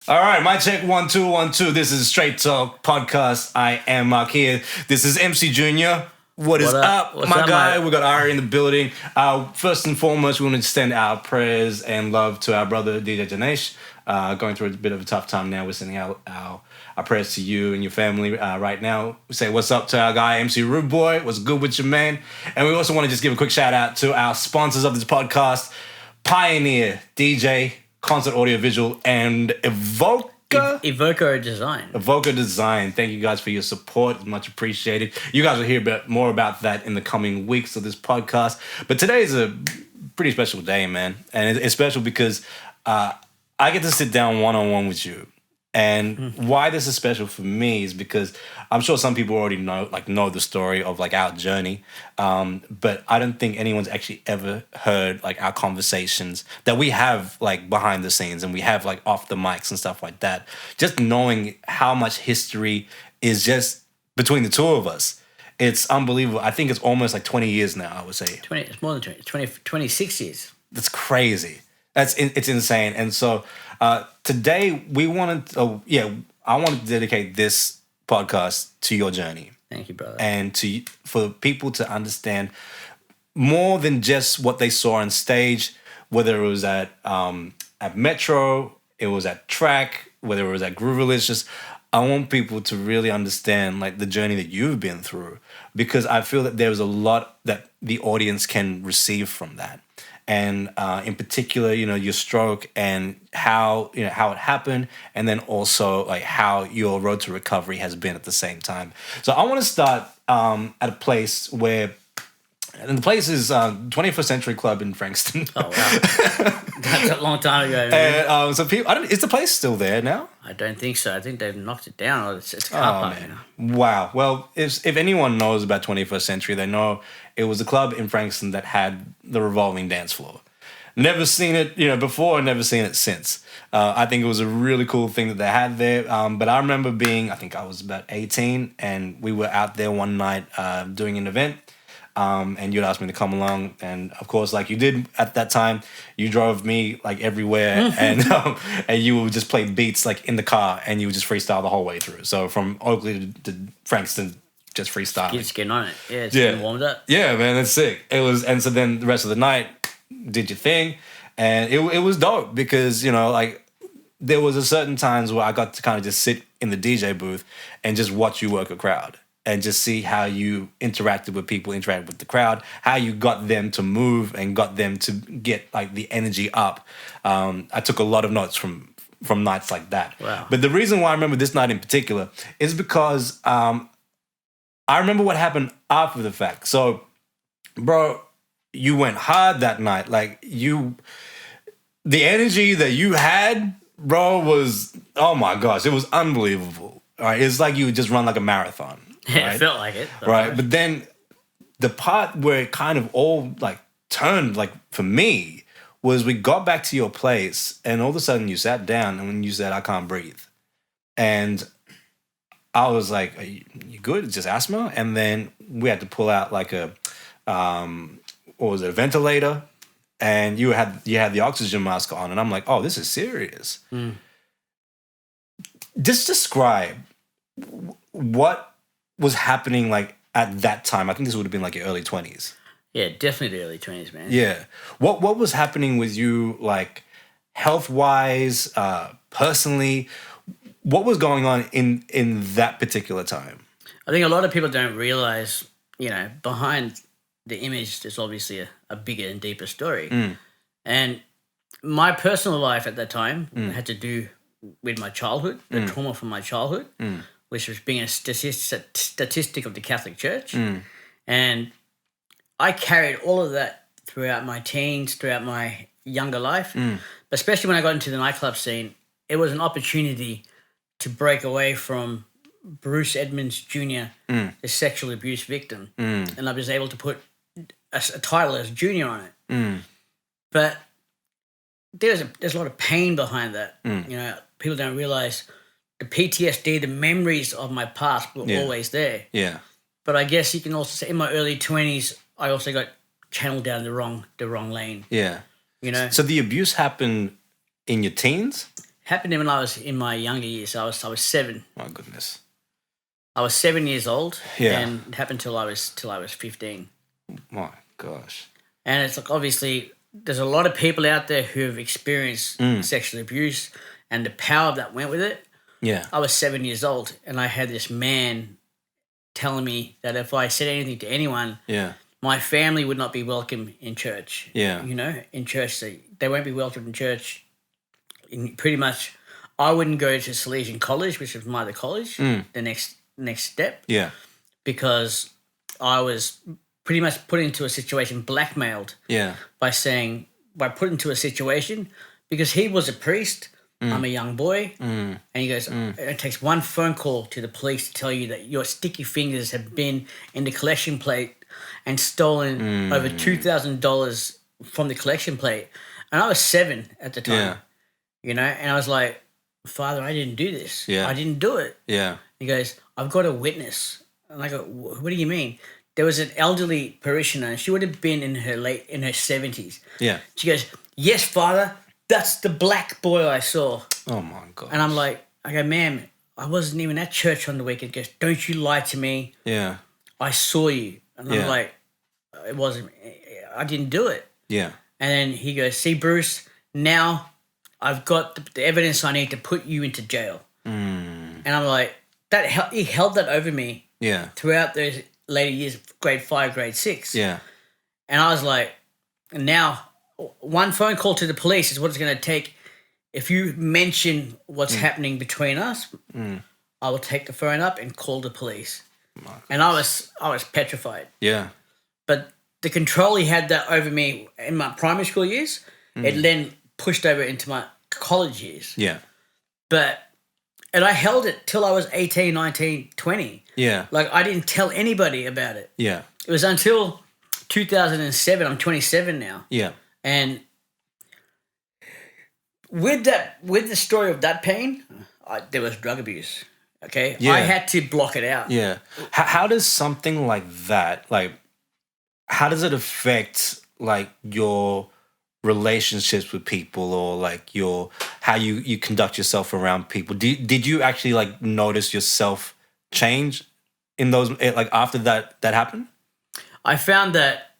All right, my check 1 2 1 2. This is Straight Talk Podcast. I am Mark here. This is MC Junior. What is up, What's my up, guy? mate? We got Ari in the building. First and foremost, we want to extend our prayers and love to our brother DJ Janesh. Going through a bit of a tough time now. We're sending out our prayers to you and your family right now. We say what's up to our guy MC Rude Boy. What's good with your man? And we also want to just give a quick shout out to our sponsors of this podcast: Pioneer DJ, Concert Audio Visual, and Evoca. Evoco Design. Evoca Design. Thank you guys for your support. It's much appreciated. You guys will hear more about that in the coming weeks of this podcast. But today is a pretty special day, man. And it's special because I get to sit down one-on-one with you. And why this is special for me is because I'm sure some people already know the story of our journey, but I don't think anyone's actually ever heard our conversations that we have behind the scenes and we have off the mics and stuff like that. Just knowing how much history is just between the two of us, it's unbelievable. I think it's almost 20 years now. I would say It's more than 26 years. that's crazy. It's insane. And so today we wanted, I wanted to dedicate this podcast to your journey Thank you, brother. and for people to understand more than just what they saw on stage, whether it was at Metro, it was at Track, whether it was at Groovelicious. I want people to really understand the journey that you've been through, because I feel that there's a lot that the audience can receive from that. And in particular, your stroke and how it happened, and then also how your road to recovery has been at the same time. So I want to start at a place where, and the place is 21st Century Club in Frankston. Oh, wow. That's a long time ago, man. And so people, is the place still there now? I don't think so. I think they've knocked it down. Or it's a car park now. Wow. Well, if anyone knows about 21st Century, they know it was a club in Frankston that had the revolving dance floor. Never seen it, before, and never seen it since. I think it was a really cool thing that they had there. But I remember I think I was about 18, and we were out there one night doing an event. And you'd asked me to come along, and of course, like you did at that time, you drove me everywhere, and you would just play beats in the car, and you would just freestyle the whole way through. So from Oakley to Frankston, just freestyle. Just getting on it. Yeah, it's getting warmed up. Yeah, man, that's sick. It was, and so then the rest of the night, did your thing, and it was dope because there was a certain times where I got to kind of just sit in the DJ booth and just watch you work a crowd. And just see how you interacted with people, interacted with the crowd, how you got them to move and got them to get the energy up. I took a lot of notes from nights like that. Wow. But the reason why I remember this night in particular is because I remember what happened after the fact. So, bro, you went hard that night. The energy that you had, bro, was, oh my gosh, it was unbelievable. All right, it's like you would just run a marathon. Yeah, Right? it felt like it. Right. But then the part where it kind of all turned for me was we got back to your place, and all of a sudden you sat down, and when you said, "I can't breathe," and I was like, "Are you good? It's just asthma." And then we had to pull out a what was it, a ventilator, and you had the oxygen mask on, and I'm like, "Oh, this is serious." Just describe what was happening at that time. I think this would have been your early 20s. Yeah, definitely the early 20s, man. Yeah. What was happening with you health-wise, personally? What was going on in that particular time? I think a lot of people don't realize, behind the image, there's obviously a bigger and deeper story. And my personal life at that time had to do with my childhood, the trauma from my childhood, which was being a statistic of the Catholic Church. And I carried all of that throughout my teens, throughout my younger life. But especially when I got into the nightclub scene, it was an opportunity to break away from Bruce Edmonds Jr., the sexual abuse victim. And I was able to put a title as Junior on it. But there's a lot of pain behind that. People don't realize the PTSD, the memories of my past were always there. Yeah. But I guess you can also say in my early 20s, I also got channeled down the wrong lane. Yeah. So the abuse happened in your teens? happened when I was in my younger years. I was 7. My goodness. I was 7 years old, Yeah. and it happened till I was 15. My gosh. And it's like, obviously, there's a lot of people out there who have experienced sexual abuse and the power that went with it. Yeah. I was 7 years old, and I had this man telling me that if I said anything to anyone, Yeah. my family would not be welcome in church. Yeah. You know, in church, they won't be welcome in church. Pretty much, I wouldn't go to Salesian College, which was my other college, the next step, Yeah. because I was pretty much put into a situation, blackmailed Yeah. by put into a situation because he was a priest. I'm a young boy, and he goes, it takes one phone call to the police to tell you that your sticky fingers have been in the collection plate and stolen over $2,000 from the collection plate. And I was 7 at the time, Yeah. you know, and I was like, Father, I didn't do this. Yeah. I didn't do it. Yeah. He goes, I've got a witness. And I go, what do you mean? There was an elderly parishioner, and she would have been in her 70s. Yeah. She goes, yes, Father, that's the black boy I saw. Oh my God. And I'm like, I go, ma'am, I wasn't even at church on the weekend. He goes, don't you lie to me. Yeah. I saw you. And Yeah. I'm like, I didn't do it. Yeah. And then he goes, see, Bruce, now I've got the evidence I need to put you into jail. And I'm like, he held that over me Yeah. throughout those later years, grade 5, grade 6. Yeah. And I was like, now one phone call to the police is what it's going to take. If you mention what's happening between us, I will take the phone up and call the police. And I was petrified. Yeah. But the control he had that over me in my primary school years, it then pushed over into my college years. Yeah. And I held it till I was 18, 19, 20. Yeah. Like, I didn't tell anybody about it. Yeah. It was until 2007. I'm 27 now. Yeah. And with the story of that pain, there was drug abuse. Okay, Yeah. I had to block it out. Yeah. How does something like that, like, how does it affect, like, your relationships with people, or like how you conduct yourself around people? Did you actually, like, notice yourself change in those, like, after that happened? I found that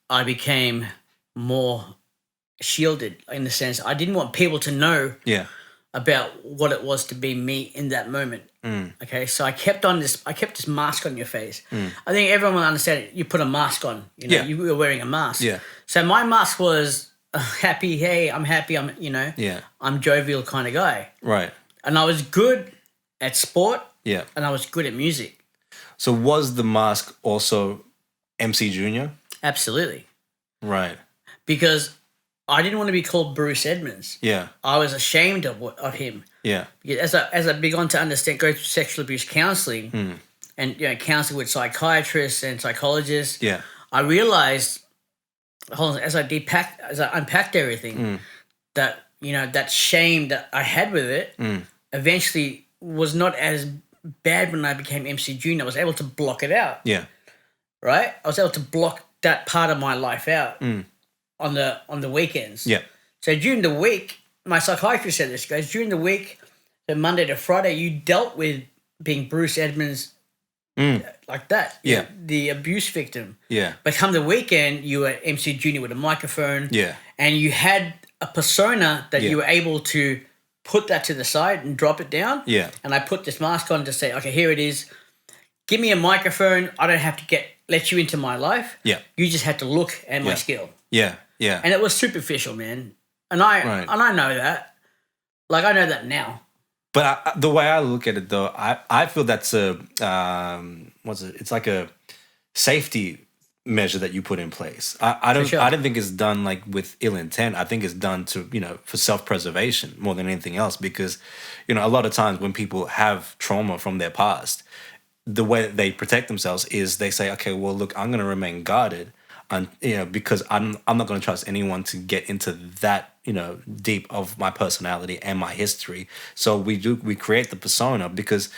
I became more shielded, in the sense I didn't want people to know Yeah. about what it was to be me in that moment. Okay, so I kept this mask on your face. I think everyone will understand it. You put a mask on, you know, Yeah. you were wearing a mask. Yeah. So my mask was happy. Hey, I'm happy. Yeah. I'm jovial kind of guy, Right. and I was good at sport, Yeah. and I was good at music. So was the mask also MC Junior? Absolutely, Right. because I didn't want to be called Bruce Edmonds. Yeah. I was ashamed of him. Yeah. As I began to understand, go through sexual abuse counseling, and counseling with psychiatrists and psychologists, Yeah. I realized, as I unpacked everything, that that shame that I had with it eventually was not as bad when I became MC Junior. I was able to block it out. Yeah. Right, I was able to block that part of my life out on the weekends. Yeah. So during the week, my psychiatrist said this, guys, during the week, so Monday to Friday, you dealt with being Bruce Edmonds like that. Yeah. The abuse victim. Yeah. But come the weekend, you were MC Junior with a microphone. Yeah. And you had a persona that Yeah. you were able to put that to the side and drop it down. Yeah. And I put this mask on to say, okay, here it is. Give me a microphone. I don't have to let you into my life. Yeah. You just had to look at my Yeah. skill. Yeah. Yeah. And it was superficial, man. And I know that. Like, I know that now. But the way I look at it, though, I feel that's a it's like a safety measure that you put in place. I don't sure. I don't think it's done like with ill intent. I think it's done to for self-preservation more than anything else, because a lot of times when people have trauma from their past, the way that they protect themselves is they say, okay, well, look, I'm going to remain guarded, and because I'm not going to trust anyone to get into that deep of my personality and my history. So we create the persona because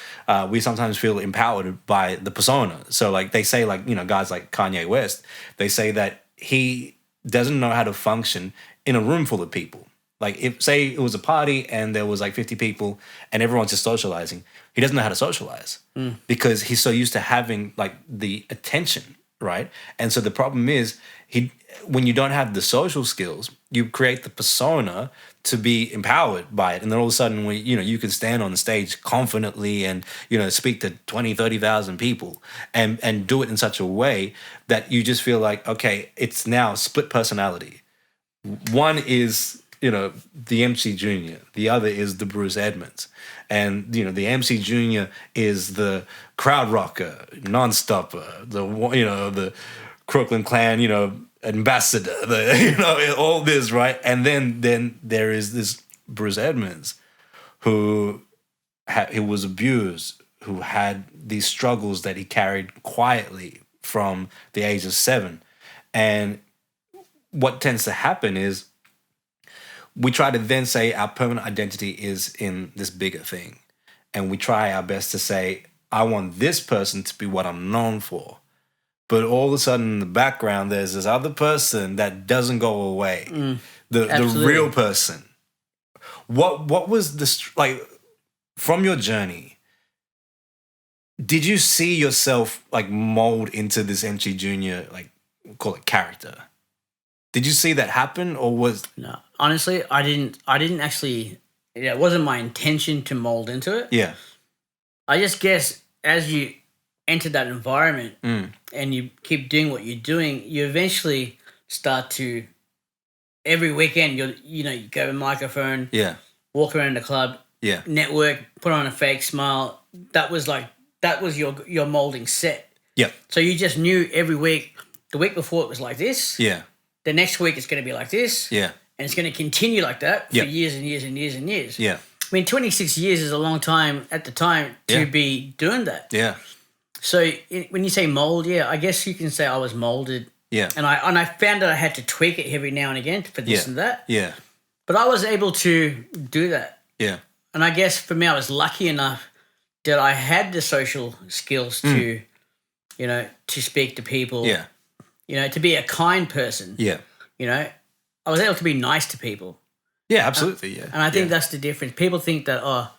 we sometimes feel empowered by the persona. So like they say, like guys like Kanye West, they say that he doesn't know how to function in a room full of people. Like if say it was a party and there was like 50 people and everyone's just socializing, he doesn't know how to socialize because he's so used to having like the attention, right? And so the problem is when you don't have the social skills, you create the persona to be empowered by it. And then all of a sudden when you can stand on the stage confidently and speak to 20, 30,000 people and do it in such a way that you just feel like, okay, it's now split personality. One is the MC Junior. The other is the Bruce Edmonds. And, the MC Junior is the crowd rocker, non-stopper, the Crooklyn Clan, ambassador, all this, right? And then there is this Bruce Edmonds who was abused, who had these struggles that he carried quietly from the age of 7. And what tends to happen is we try to then say our permanent identity is in this bigger thing. And we try our best to say, I want this person to be what I'm known for. But all of a sudden in the background, there's this other person that doesn't go away. The real person. What was this, like, from your journey, did you see yourself, like, mold into this MC Junior, like, we'll call it character? Did you see that happen or was... No, honestly, I didn't actually, it wasn't my intention to mold into it. Yeah. I just guess as you enter that environment and you keep doing what you're doing, you eventually start to, every weekend, you grab a microphone, walk around the club, network, put on a fake smile. That was your molding set. Yeah. So you just knew every week, the week before it was like this. Yeah. The next week it's going to be like this. Yeah. And it's going to continue like that for years and years and years and years. Yeah. I mean, 26 years is a long time at the time to be doing that. Yeah. So when you say mold, I guess you can say I was molded. Yeah. And I found that I had to tweak it every now and again for this and that. Yeah. But I was able to do that. Yeah. And I guess for me, I was lucky enough that I had the social skills to, to speak to people. Yeah. To be a kind person. Yeah. I was able to be nice to people. Yeah, absolutely. And I think that's the difference. People think that,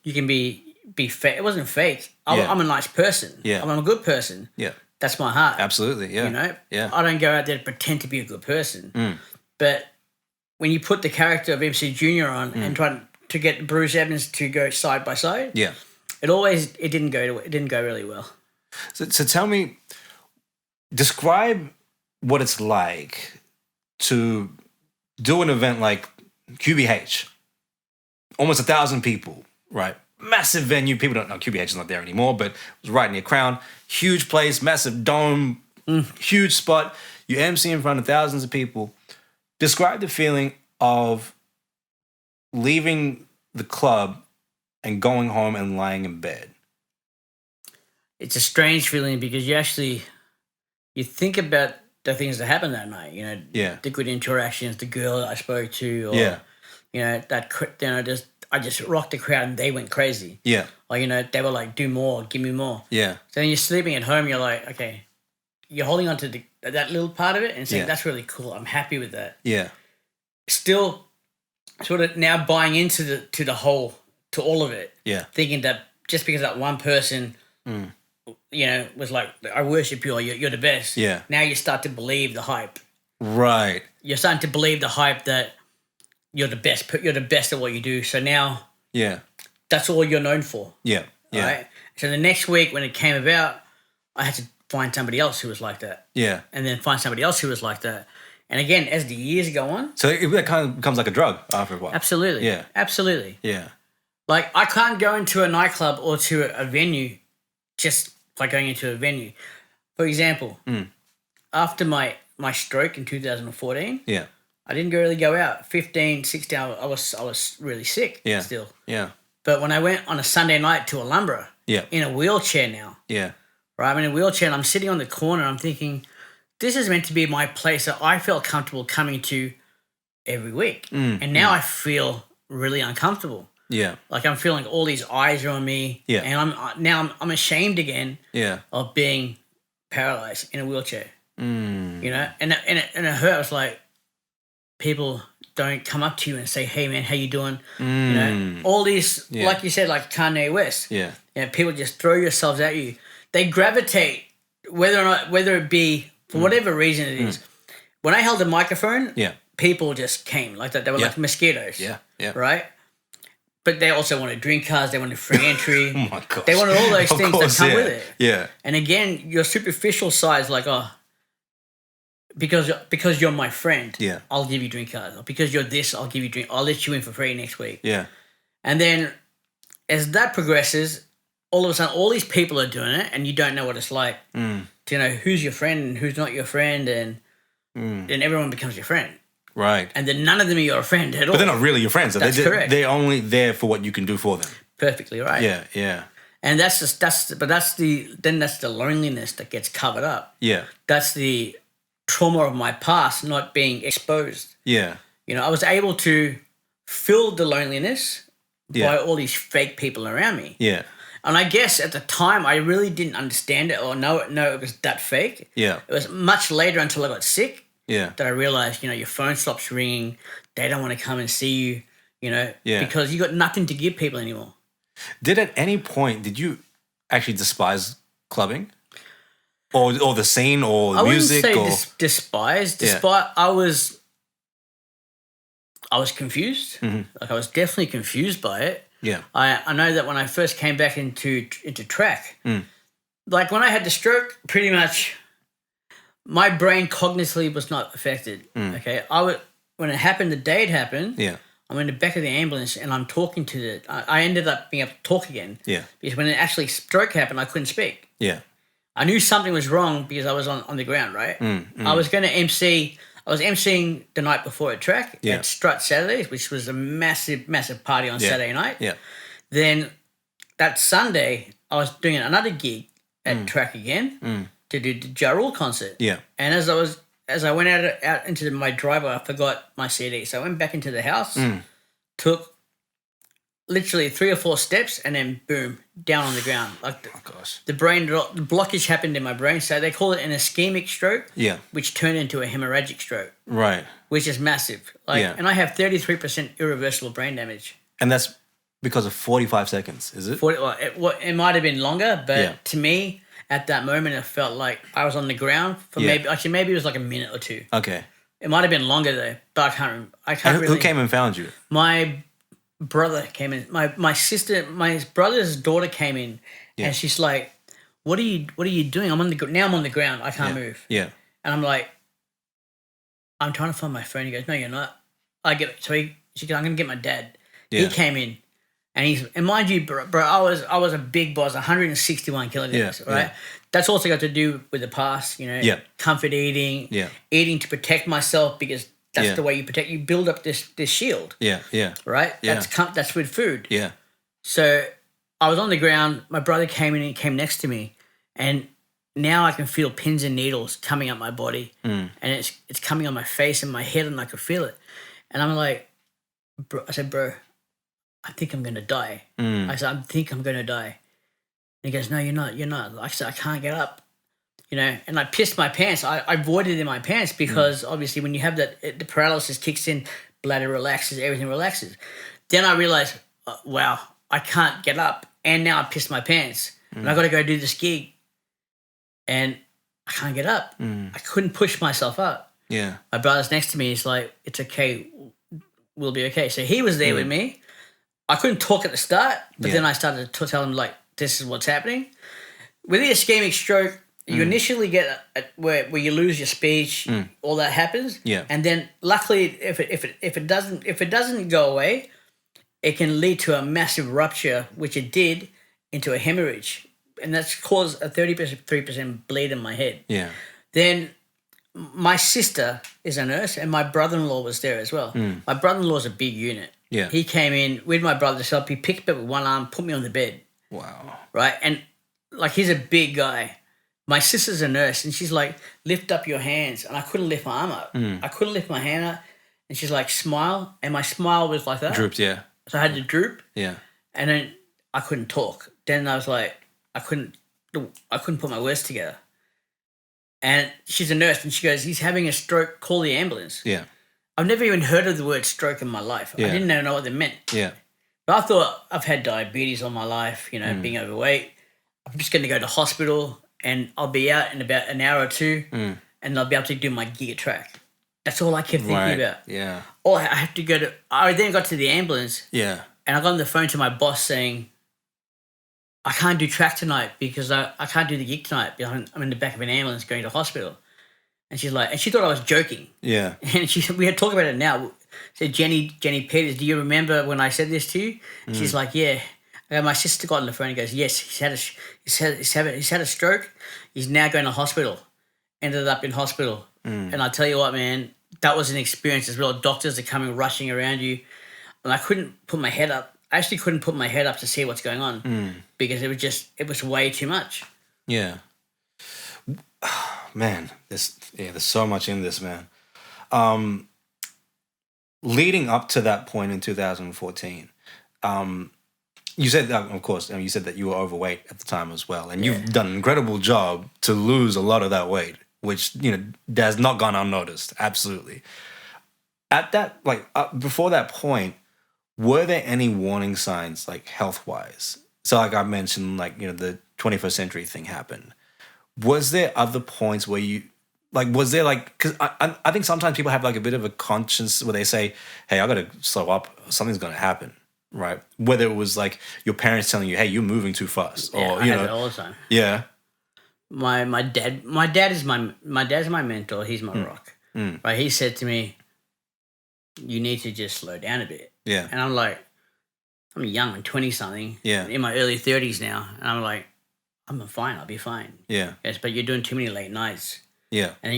you can be fake. It wasn't fake. I'm a nice person. Yeah. I'm a good person. Yeah. That's my heart. Absolutely. Yeah. Yeah. I don't go out there to pretend to be a good person. But when you put the character of MC Junior on and try to get Bruce Evans to go side by side, it didn't go really well. So tell me, describe what it's like to do an event like QBH, almost 1,000 people, right? Massive venue. People don't know QBH is not there anymore, but it was right near Crown. Huge place, massive dome, huge spot. You MC in front of thousands of people. Describe the feeling of leaving the club and going home and lying in bed. It's a strange feeling because you think about the things that happened that night, the good interactions, the girl that I spoke to, or, I just rocked the crowd and they went crazy. Yeah. Like, they were like, do more, give me more. Yeah. So then you're sleeping at home, you're like, okay, you're holding on to that little part of it and saying, that's really cool. I'm happy with that. Yeah. Still sort of now buying into the whole, to all of it. Yeah. Thinking that just because that one person, was like, I worship you or you're the best. Yeah. Now you start to believe the hype. Right. You're starting to believe the hype that you're the best at what you do. So now that's all you're known for. Yeah. Yeah. Right? So the next week when it came about, I had to find somebody else who was like that. Yeah. And then find somebody else who was like that. And again, as the years go on. So that kind of becomes like a drug after a while. Absolutely. Yeah. Absolutely. Yeah. Like, I can't go into a nightclub or to a venue just by going into a venue. For example, after my stroke in 2014, I didn't really go out. 15, 16, I was really sick still. Yeah. But when I went on a Sunday night to Alhambra, in a wheelchair now, right? I'm in a wheelchair and I'm sitting on the corner and I'm thinking, this is meant to be my place that I felt comfortable coming to every week. And now I feel really uncomfortable. Yeah. Like, I'm feeling all these eyes are on me. Yeah. And I'm ashamed again of being paralyzed in a wheelchair. Mm. And it hurt. I was like, people don't come up to you and say, "Hey, man, how you doing?" You know, all these, like you said, like Kanye West. Yeah. You know, people just throw yourselves at you. They gravitate, whether it be for whatever reason it is. When I held a microphone, people just came like that. They were like mosquitoes. Yeah. Right. But they also wanted drink cards. They wanted free entry. Oh my gosh. They wanted all those things that come with it. Yeah. And again, your superficial side is like, oh, because you're my friend, I'll give you drink cards. Or because you're this, I'll give you drink. I'll let you in for free next week. Yeah. And then as that progresses, all of a sudden, all these people are doing it, and you don't know what it's like to know who's your friend and who's not your friend, and then everyone becomes your friend. Right. And then none of them are your friend at all. But they're not really your friends. So That's correct. They're only there for what you can do for them. Perfectly right. Yeah. And that's the loneliness that gets covered up. Yeah. That's the trauma of my past not being exposed. Yeah. You know, I was able to fill the loneliness by all these fake people around me. Yeah. And I guess at the time I really didn't understand it or know it was that fake. Yeah. It was much later until I got sick. Yeah. That I realized, you know, your phone stops ringing. They don't want to come and see you, you know, because you got nothing to give people anymore. Did you actually despise clubbing? Or the scene or the music? I wouldn't say despise. I was confused. Like I was definitely confused by it. Yeah. I know that when I first came back into track, like when I had the stroke, pretty much my brain cognitively was not affected. Okay. When it happened, the day it happened, I'm in the back of the ambulance and I'm talking to I ended up being able to talk again. Yeah. Because when it actually stroke happened, I couldn't speak. Yeah. I knew something was wrong because I was on the ground, right? I was going to MC. I was emceeing the night before at track at Strut Saturdays, which was a massive, massive party on Saturday night. Yeah. Then that Sunday, I was doing another gig at track again to do the Ja Rule concert. Yeah. And as I went out into my driveway, I forgot my CD. So I went back into the house, took literally 3 or 4 steps, and then boom, down on the ground. Like the blockage happened in my brain. So they call it an ischemic stroke, which turned into a hemorrhagic stroke. Right. Which is massive. And I have 33% irreversible brain damage. And that's because of 45 seconds, is it? It might have been longer, but to me, at that moment, it felt like I was on the ground for maybe it was like a minute or 2. Okay. It might have been longer though, but I can't remember. Who came and found you? My brother came in. My brother's daughter came in, and she's like, "What are you doing? I'm on the ground. I can't move." Yeah. And I'm like, "I'm trying to find my phone." He goes, "No, you're not." She goes, "I'm gonna get my dad." Yeah. He came in, and mind you, bro, I was a big boss, 161 kilograms, right? Yeah. That's also got to do with the past, you know, comfort eating, eating to protect myself because. That's the way you protect. You build up this shield. Yeah, yeah. Right. Yeah. That's with food. Yeah. So I was on the ground. My brother came in and came next to me, and now I can feel pins and needles coming up my body, and it's coming on my face and my head, and I could feel it. And I'm like, I said, bro, I think I'm gonna die. I said, I think I'm gonna die. And he goes, no, you're not. You're not. I said, I can't get up. You know, and I pissed my pants. I avoided in my pants because obviously when you have that, the paralysis kicks in, bladder relaxes, everything relaxes. Then I realized, wow, I can't get up. And now I pissed my pants. And I got to go do this gig. And I can't get up. I couldn't push myself up. Yeah. My brother's next to me. He's like, it's okay. We'll be okay. So he was there with me. I couldn't talk at the start, but then I started to tell him, like, this is what's happening. With the ischemic stroke, you initially get where you lose your speech, all that happens, and then luckily, if it doesn't go away, it can lead to a massive rupture, which it did, into a hemorrhage, and that's caused a 33% bleed in my head. Yeah. Then my sister is a nurse, and my brother-in-law was there as well. My brother-in-law is a big unit. Yeah. He came in with my brother's help. He picked me up with one arm, put me on the bed. Wow. Right, and like he's a big guy. My sister's a nurse, and she's like, lift up your hands. And I couldn't lift my arm up. I couldn't lift my hand up. And she's like, smile. And my smile was like that. Drooped, yeah. So I had to droop. Yeah. And then I couldn't talk. Then I was like, I couldn't put my words together. And she's a nurse, and she goes, he's having a stroke, call the ambulance. Yeah. I've never even heard of the word stroke in my life. Yeah. I didn't even know what they meant. Yeah. But I thought I've had diabetes all my life, being overweight. I'm just going to go to hospital and I'll be out in about an hour or two and I'll be able to do my gig at track. That's all I kept thinking about. Yeah. Or I have to go to, I then got to the ambulance Yeah. and I got on the phone to my boss saying, I can't do track tonight because I can't do the gig tonight because I'm in the back of an ambulance going to hospital. And she's like, and she thought I was joking. Yeah. And we had talked about it now. Said, Jenny Peters, do you remember when I said this to you? And she's like, yeah. And my sister got on the phone and goes, yes, he's had a stroke. He's now going to hospital. Ended up in hospital. And I tell you what, man, that was an experience as well. Doctors are coming rushing around you. And I couldn't put my head up. I actually couldn't put my head up to see what's going on because it was way too much. Yeah. Man, there's so much in this, man. Leading up to that point in 2014, you said that, of course, you said that you were overweight at the time as well, and you've done an incredible job to lose a lot of that weight, which has not gone unnoticed. Absolutely. At that, before that point, were there any warning signs, health wise? So, I mentioned, the 21st century thing happened. Was there other points where you, was there, because I think sometimes people have, a bit of a conscience where they say, hey, I got to slow up, something's going to happen, right? Whether it was, your parents telling you, hey, you're moving too fast. Yeah, or, I had it all the time. Yeah. My dad is my mentor. He's my rock. Right? He said to me, you need to just slow down a bit. Yeah. And I'm like, I'm young, I'm 20-something. Yeah. In my early 30s now. And I'm like, I'm fine, I'll be fine. Yeah. Yes, but you're doing too many late nights. Yeah. And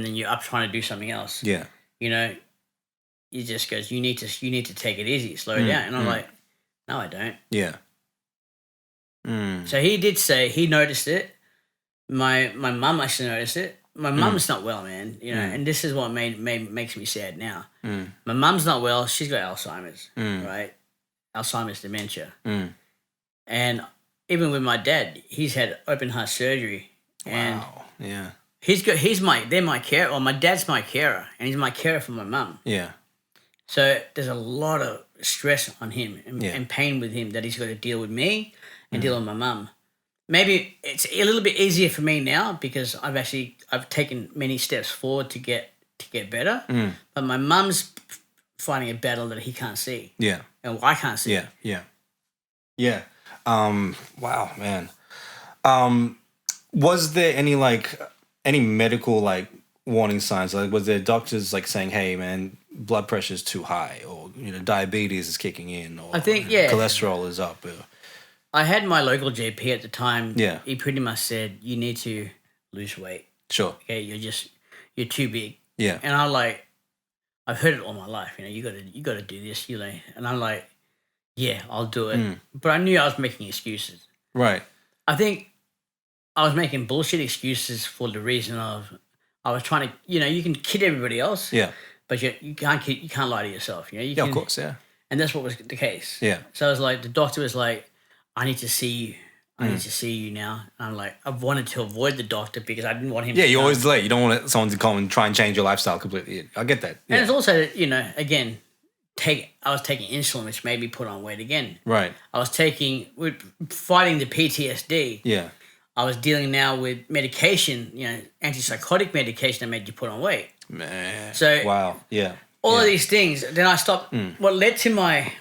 then you're up trying to do something else. Yeah. He just goes, you need to take it easy, slow down. And I'm like, no, I don't. Yeah. So he did say he noticed it. My mum actually noticed it. My mum's not well, man. And this is what makes me sad now. My mum's not well. She's got Alzheimer's, right? Alzheimer's dementia. And even with my dad, he's had open heart surgery. And wow. Yeah. they're my carer, or my dad's my carer, and he's my carer for my mum. Yeah. So there's a lot of stress on him and pain with him that he's got to deal with me and deal with my mum. Maybe it's a little bit easier for me now because I've taken many steps forward to get better. But my mum's fighting a battle that he can't see. Yeah. And I can't see. Yeah. Yeah. Yeah. Wow, man. Was there any medical warning signs? Was there doctors saying, "Hey, man, blood pressure's too high," or diabetes is kicking in, or I think cholesterol is up? I had my local GP at the time. Yeah. He pretty much said, "You need to lose weight. Sure. Okay, you're too big." Yeah. And I've heard it all my life. You got to do this. And I'm like, yeah, I'll do it. But I knew I was making excuses. Right. I think I was making bullshit excuses for the reason of I was trying to, you can kid everybody else. Yeah. But you can't lie to yourself. Yeah, of course, yeah. And that's what was the case. Yeah. So I was like, the doctor was like, I need to see you. I need to see you now. And I'm like, I wanted to avoid the doctor because I didn't want him to. Yeah, you're always late. You don't want someone to come and try and change your lifestyle completely. I get that. Yeah. And it's also, again, I was taking insulin, which made me put on weight again. Right. I was fighting the PTSD. Yeah. I was dealing now with medication, antipsychotic medication that made you put on weight. Man. So wow. Yeah. All of these things. Then I stopped. What led to my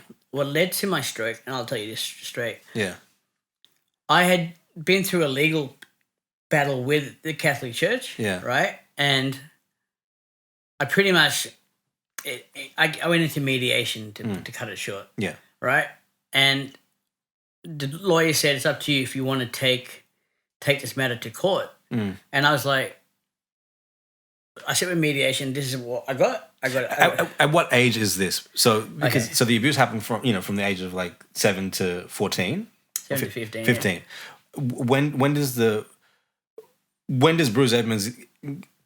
stroke, and I'll tell you this straight. Yeah. I had been through a legal battle with the Catholic Church. Yeah. Right. And I pretty much, I went into mediation to cut it short. Yeah. Right. And the lawyer said it's up to you if you want to take this matter to court. And I was like, I said with mediation, this is what I got. At what age is this? So so the abuse happened from the age of 7 to 14. 7 to 15. 15. Yeah. When does Bruce Edmonds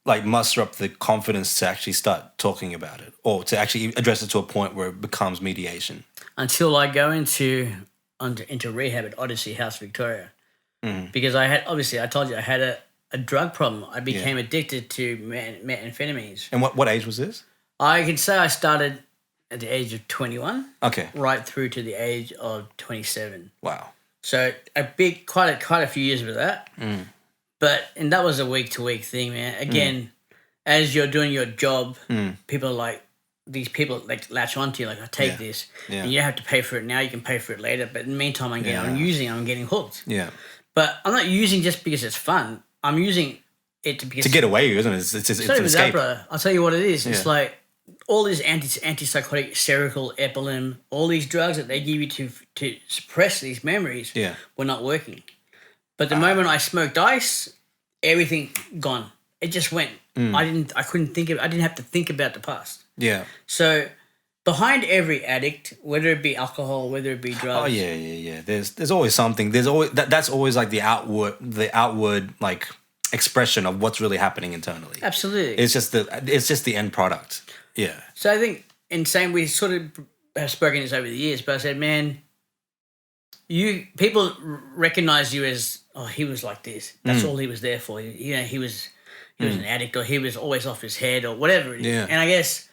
muster up the confidence to actually start talking about it or to actually address it to a point where it becomes mediation? Until I go into rehab at Odyssey House, Victoria. Because I told you I had a drug problem. I became addicted to methamphetamines. And what age was this? I can say I started at the age of 21, Okay. right through to the age of 27. Wow. So quite a few years with that. And that was a week to week thing, man. Again, as you're doing your job, people are like, these people like latch onto you, like, I take this, and you don't have to pay for it now. You can pay for it later. But in the meantime, I'm getting hooked. Yeah. But I'm not using just because it's fun. I'm using it to get away, isn't it? It's an escape. I'll tell you what it is. It's like all these antipsychotic, Seroquel, Epilim, all these drugs that they give you to suppress these memories were not working. But the moment I smoked ice, everything gone. It just went. I didn't have to think about the past. Yeah. So behind every addict, whether it be alcohol, whether it be drugs. Oh yeah. There's always something. There's always that's always like the outward like expression of what's really happening internally. Absolutely. It's just the end product. Yeah. So I think we sort of have spoken this over the years, but I said, man, people recognize you as, oh, he was like this. That's all he was there for. He was an addict, or he was always off his head, or whatever it is. Yeah. And I guess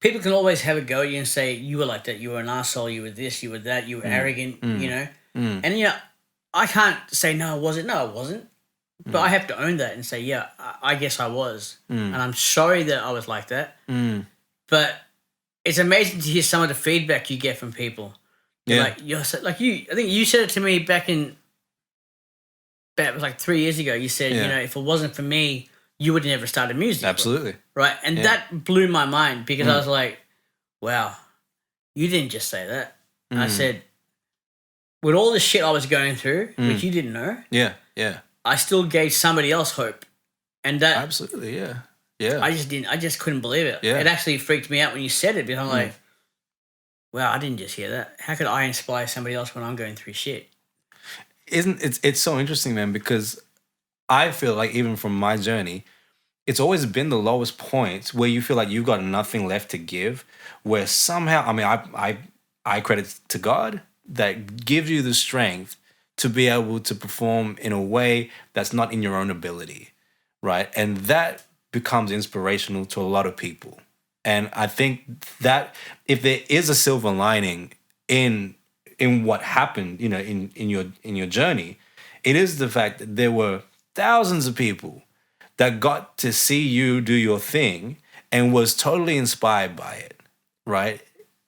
people can always have a go at you and say, you were like that, you were an asshole, you were this, you were that, you were arrogant, And I can't say no, I wasn't. No, I wasn't. But I have to own that and say, yeah, I guess I was. And I'm sorry that I was like that. But it's amazing to hear some of the feedback you get from people. Yeah. I think you said it to me back like 3 years ago. You said, if it wasn't for me, you would have never started music. Absolutely. Right? And that blew my mind, because I was like, wow, you didn't just say that. I said, with all the shit I was going through, which you didn't know. Yeah. I still gave somebody else hope. And that... Absolutely, yeah. Yeah. I just couldn't believe it. Yeah. It actually freaked me out when you said it, because I'm like, wow, I didn't just hear that. How could I inspire somebody else when I'm going through shit? It's so interesting, man, because I feel like even from my journey, it's always been the lowest points where you feel like you've got nothing left to give, where somehow, I mean, I credit to God that gives you the strength to be able to perform in a way that's not in your own ability, right? And that becomes inspirational to a lot of people. And I think that if there is a silver lining in what happened, in your journey, it is the fact that there were thousands of people that got to see you do your thing and was totally inspired by it, right?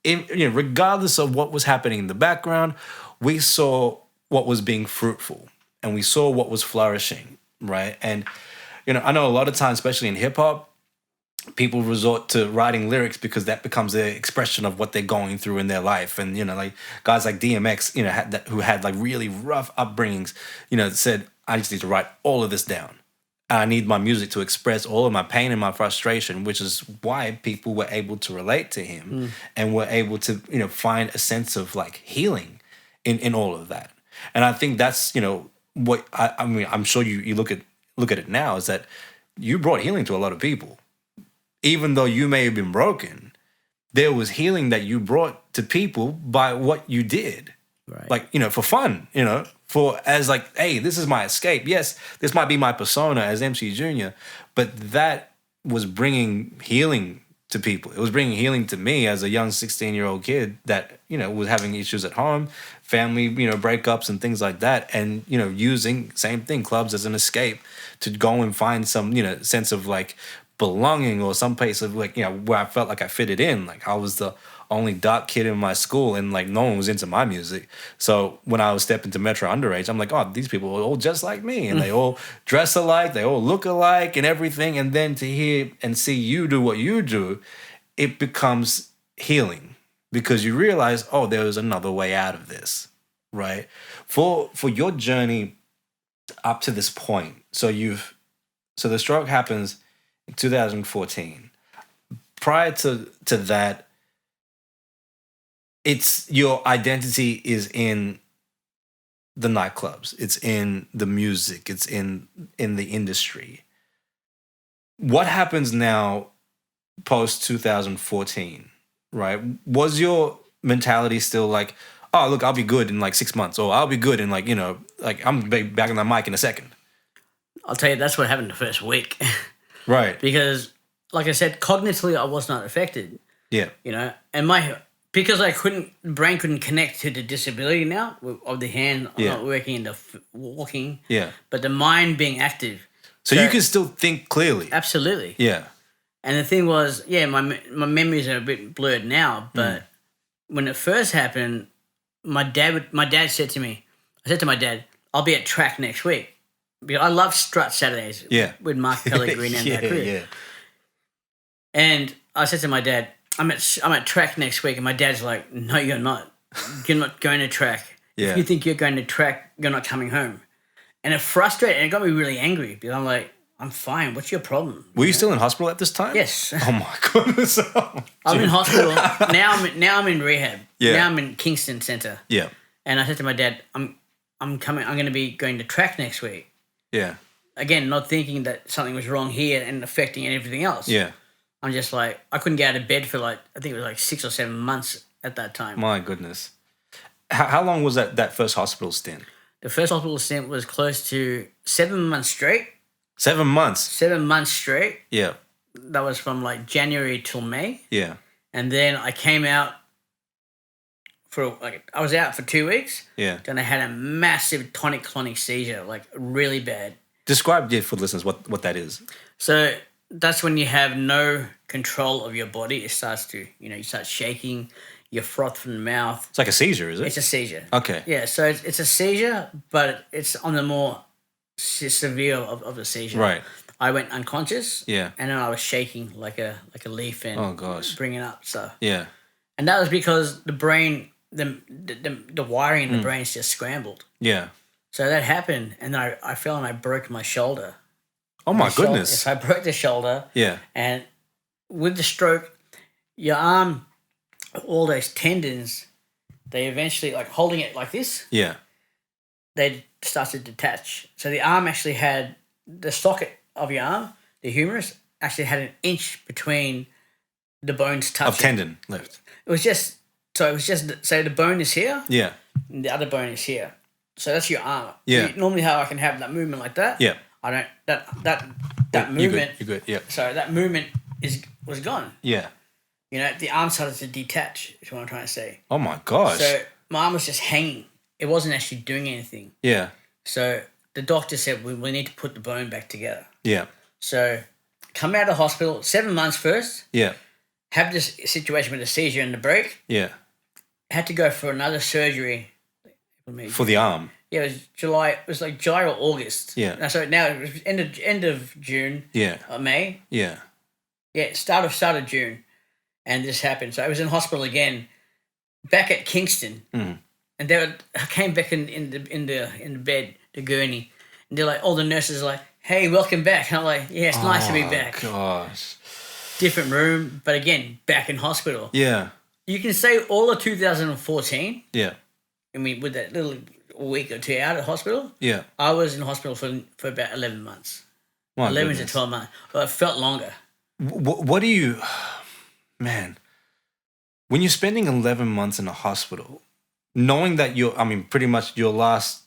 Regardless of what was happening in the background, we saw what was being fruitful and we saw what was flourishing, right? And, I know a lot of times, especially in hip hop, people resort to writing lyrics because that becomes the expression of what they're going through in their life. And, like guys like DMX, who had like really rough upbringings, said, I just need to write all of this down. I need my music to express all of my pain and my frustration, which is why people were able to relate to him and were able to, find a sense of like healing in all of that. And I think that's, what I mean, I'm sure you look at it now, is that you brought healing to a lot of people. Even though you may have been broken, there was healing that you brought to people by what you did. Right. Like, for fun, as like, hey, this is my escape. Yes, this might be my persona as MC Junior, but that was bringing healing to people. It was bringing healing to me as a young 16-year-old kid that, was having issues at home, family, breakups and things like that. And, using, same thing, clubs as an escape to go and find some, sense of like belonging, or some place of like, where I felt like I fitted in. Like I was the only dark kid in my school and like no one was into my music. So when I was stepping to Metro Underage, I'm like, oh, these people are all just like me, and they all dress alike, they all look alike and everything. And then to hear and see you do what you do, it becomes healing, because you realize, oh, there was another way out of this, right? For your journey up to this point, so the stroke happens in 2014. Prior to that, it's your identity is in the nightclubs, it's in the music, it's in the industry. What happens now post 2014, right? Was your mentality still like, oh, look, I'll be good in like 6 months, or I'll be good in like, like I'm back on the mic in a second? I'll tell you, that's what happened the first week. Right. Because like I said, cognitively, I was not affected. Yeah. You know, and because brain couldn't connect to the disability now of the hand. I'm Yeah. not working in the walking. Yeah. But the mind being active. So you can still think clearly. Absolutely. Yeah. And the thing was, my memories are a bit blurred now, but when it first happened, my dad said to me, I said to my dad, I'll be at track next week. Because I love Strut Saturdays with Mark Pellegrini and that crew. Yeah. And I said to my dad, I'm at track next week, and my dad's like, no, you're not. You're not going to track. Yeah. If you think you're going to track, you're not coming home. And it frustrated, and it got me really angry because I'm like, I'm fine. What's your problem? Were you still in hospital at this time? Yes. Oh my goodness. I'm in hospital. Now I'm in rehab. Yeah. Now I'm in Kingston Centre. Yeah. And I said to my dad, I'm going to be going to track next week. Yeah. Again, not thinking that something was wrong here and affecting everything else. Yeah. I'm just like, I couldn't get out of bed for I think it was 6 or 7 months at that time. My goodness. How long was that first hospital stint? The first hospital stint was close to 7 months straight. 7 months. 7 months straight. Yeah. That was from January till May. Yeah. And then I came out I was out for 2 weeks. Yeah. Then I had a massive tonic-clonic seizure, really bad. Describe for listeners what that is. So that's when you have no control of your body. It starts to, you start shaking, you froth from the mouth. It's like a seizure, is it? It's a seizure. Okay. Yeah, so it's a seizure, but it's on the more severe of the seizure. Right. I went unconscious. Yeah. And then I was shaking like a leaf and oh gosh, bringing up stuff. Yeah. And that was because the brain, the wiring in the brain is just scrambled. Yeah. So that happened, and then I fell and I broke my shoulder. Oh my goodness. Yes, I broke the shoulder. Yeah. And with the stroke, your arm, all those tendons, they eventually, holding it like this, Yeah. they start to detach. So the arm actually had, the socket of your arm, the humerus, actually had an inch between the bones touching. Of tendon left. So the bone is here, Yeah. and the other bone is here. So that's your arm. Yeah. Normally how I can have that movement like that. Yeah. I don't, that movement. You're good. Yeah. So that movement was gone. Yeah. The arm started to detach, is what I'm trying to say. Oh my gosh. So my arm was just hanging. It wasn't actually doing anything. Yeah. So the doctor said, we need to put the bone back together. Yeah. So come out of hospital, 7 months first, Yeah. have this situation with the seizure and the break, Yeah. had to go for another surgery. For the arm. Yeah, it was July. It was July or August. Yeah. No, so now it was end of June. Yeah. Or May. Yeah. Yeah, start of June, and this happened. So I was in hospital again, back at Kingston, and I came back in the bed, the gurney, and they're like, all the nurses are like, "Hey, welcome back." And I'm like, "Yeah, it's nice to be back." Gosh. Different room, but again, back in hospital. Yeah. You can say all of 2014. Yeah. I mean, with that little week or two out of hospital, Yeah. I was in hospital for about 11 months. My 11 goodness. to 12 months. Well, it felt longer. What do you, man, when you're spending 11 months in a hospital, knowing that pretty much your last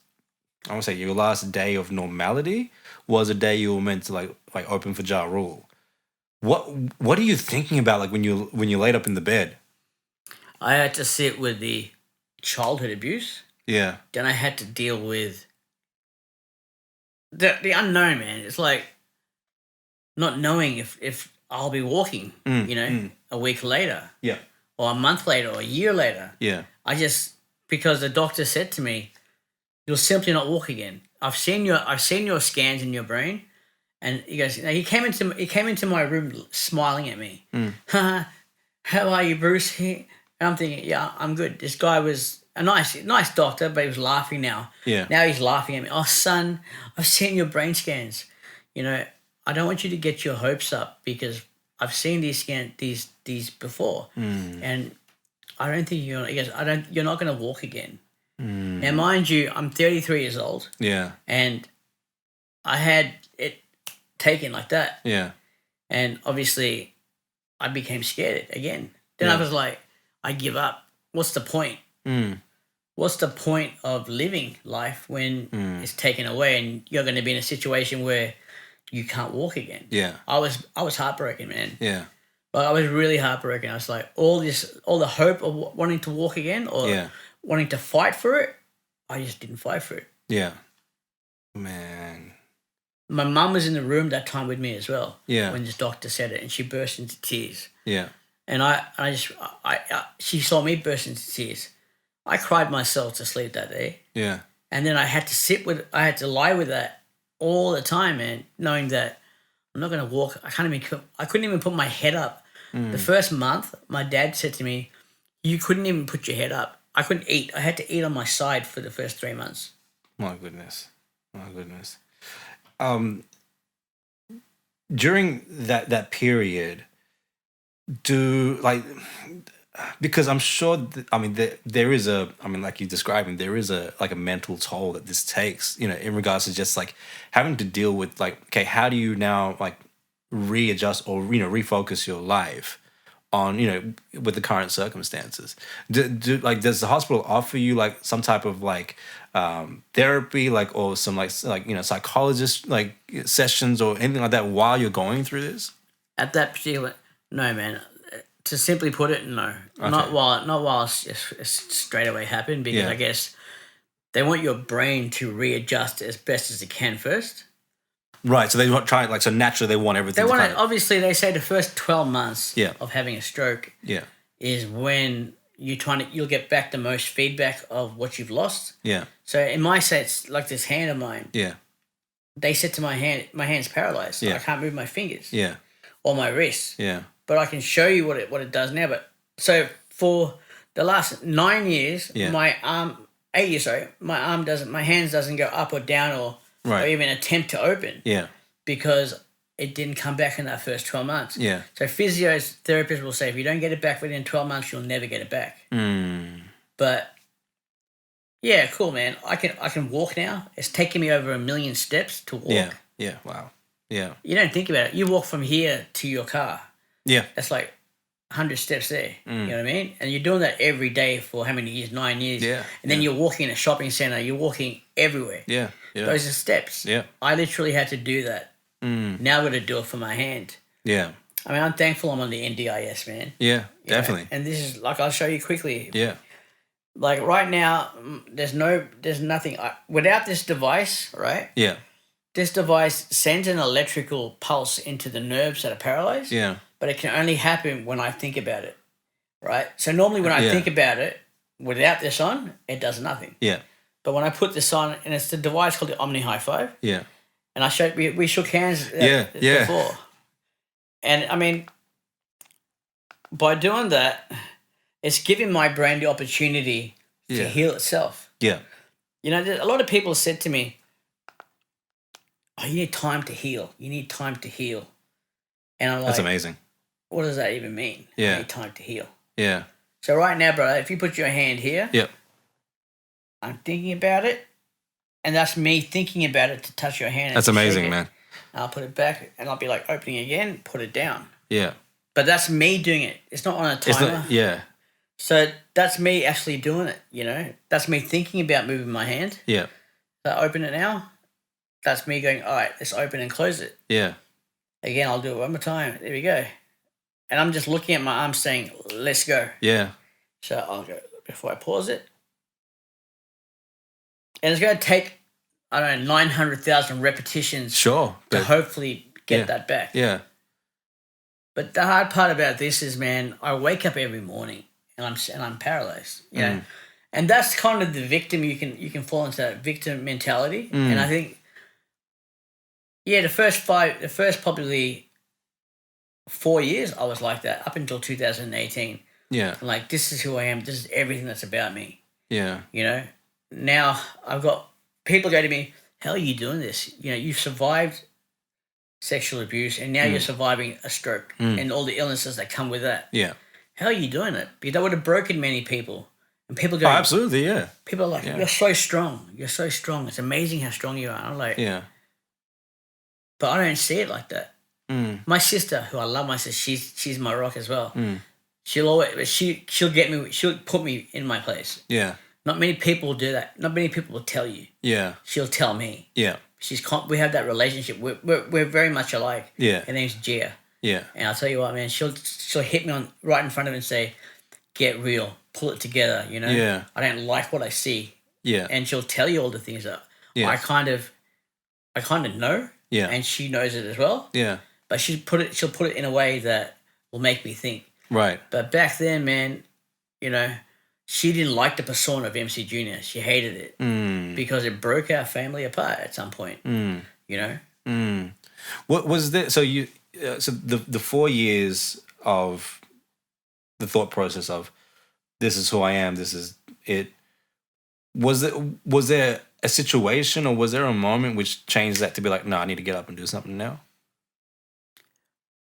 day of normality was a day you were meant to like open for Ja Rule. What are you thinking about when you laid up in the bed? I had to sit with the childhood abuse. Yeah. Then I had to deal with the unknown, man. It's like not knowing if I'll be walking, a week later. Yeah. Or a month later or a year later. Yeah. Because the doctor said to me, you'll simply not walk again. I've seen your scans in your brain. And he goes, he came into my room smiling at me. How are you, Bruce? And I'm thinking, yeah, I'm good. This guy was a nice doctor, but he was laughing now. Yeah. Now he's laughing at me. Oh, son, I've seen your brain scans. I don't want you to get your hopes up because I've seen these before, and I don't think you're. He goes, you're not going to walk again. Now, mind you, I'm 33 years old. Yeah. And I had it taken like that. Yeah. And obviously, I became scared again. Then I was like, I give up. What's the point? What's the point of living life when it's taken away and you're going to be in a situation where you can't walk again. Yeah. I was heartbroken, man. Yeah. But I was really heartbroken. I was like, all the hope of wanting to walk again or Yeah. wanting to fight for it, I just didn't fight for it. Yeah. Man. My mum was in the room that time with me as well. Yeah. When this doctor said it, and she burst into tears. Yeah. And she saw me burst into tears. I cried myself to sleep that day. Yeah. And then I had to lie with that all the time, man, knowing that I'm not going to walk. I couldn't even put my head up. The first month, my dad said to me, you couldn't even put your head up. I couldn't eat. I had to eat on my side for the first 3 months. My goodness. My goodness. During that period, because I'm sure there is like you're describing, there is a mental toll that this takes, in regards to just like having to deal with like, okay, how do you now like readjust or refocus your life on with the current circumstances? Does the hospital offer you like some type of like therapy, like, or some like psychologist like sessions or anything like that while you're going through this? At that particular, no, man. To simply put it, no. Okay. Not while it's straight away happened, because I guess they want your brain to readjust as best as it can first. Right, so they want try so naturally they want everything. They want it. Obviously, they say the first 12 months Yeah. of having a stroke Yeah. is when you'll get back the most feedback of what you've lost. Yeah. So in my sense, like this hand of mine, Yeah. they said to my hand's paralyzed. So Yeah. I can't move my fingers Yeah. or my wrists. Yeah. But I can show you what it does now. But so for the last 9 years, Yeah. my arm, 8 years, sorry, my hands doesn't go up or down or even attempt to open. Yeah. Because it didn't come back in that first 12 months. Yeah. So therapists will say, if you don't get it back within 12 months, you'll never get it back. But yeah, cool, man. I can walk now. It's taken me over 1 million steps to walk. Yeah. Yeah. Wow. Yeah. You don't think about it. You walk from here to your car. Yeah. That's like 100 steps there. You know what I mean? And you're doing that every day for how many years? 9 years. Yeah. And then you're walking in a shopping center. You're walking everywhere. Yeah. Yeah. Those are steps. Yeah. I literally had to do that. Now I've got to do it for my hand. Yeah. I mean, I'm thankful I'm on the NDIS, man. Yeah. Definitely. And this is like, I'll show you quickly. Yeah. Like right now, there's nothing without this device, right? Yeah. This device sends an electrical pulse into the nerves that are paralyzed. Yeah. But it can only happen when I think about it, right? So normally when I think about it, without this on, it does nothing. Yeah. But when I put this on, and it's the device called the Omni High Five. Yeah. And I showed we shook hands before. And I mean, by doing that, it's giving my brain the opportunity to heal itself. Yeah. A lot of people said to me, oh, you need time to heal. You need time to heal. And I'm like, That's amazing. What does that even mean? Yeah. I need time to heal. Yeah. So right now, brother, if you put your hand here, I'm thinking about it. And that's me thinking about it to touch your hand. That's amazing, man. I'll put it back and I'll be like opening again, put it down. Yeah. But that's me doing it. It's not on a timer. Yeah. So that's me actually doing it, That's me thinking about moving my hand. Yeah. So I open it now. That's me going, all right, let's open and close it. Yeah. Again, I'll do it one more time. There we go. And I'm just looking at my arm saying, let's go. Yeah. So I'll go before I pause it. And it's going to take, 900,000 repetitions Sure. to hopefully get that back. Yeah. But the hard part about this is, man, I wake up every morning and I'm paralyzed. And that's kind of the victim. You can fall into that victim mentality. And I think, the first probably 4 years I was like that up until 2018. Yeah. I'm like, this is who I am. This is everything that's about me. Yeah. Now I've got people go to me, how are you doing this? You've survived sexual abuse and now you're surviving a stroke and all the illnesses that come with that. Yeah. How are you doing it? Because that would have broken many people. And people go, oh, absolutely, yeah. People are like, you're so strong. You're so strong. It's amazing how strong you are. I'm like, yeah. But I don't see it like that. My sister, who I love, she's my rock as well. She'll get me. She'll put me in my place. Yeah. Not many people will do that. Not many people will tell you. Yeah. She'll tell me. Yeah. we have that relationship. We're very much alike. Yeah. Her name's Gia. Yeah. And I'll tell you what, man, she'll hit me on right in front of her and say, "Get real, pull it together." You know. Yeah. I don't like what I see. Yeah. And she'll tell you all the things that Yeah. I kind of know. Yeah. And she knows it as well. Yeah. But she'll put it in a way that will make me think. Right. But back then, man, she didn't like the persona of MC Junior. She hated it because it broke our family apart at some point. You know. What was there? So so the 4 years of the thought process of this is who I am. This is it. Was there a situation or was there a moment which changed that to be like, no, I need to get up and do something now?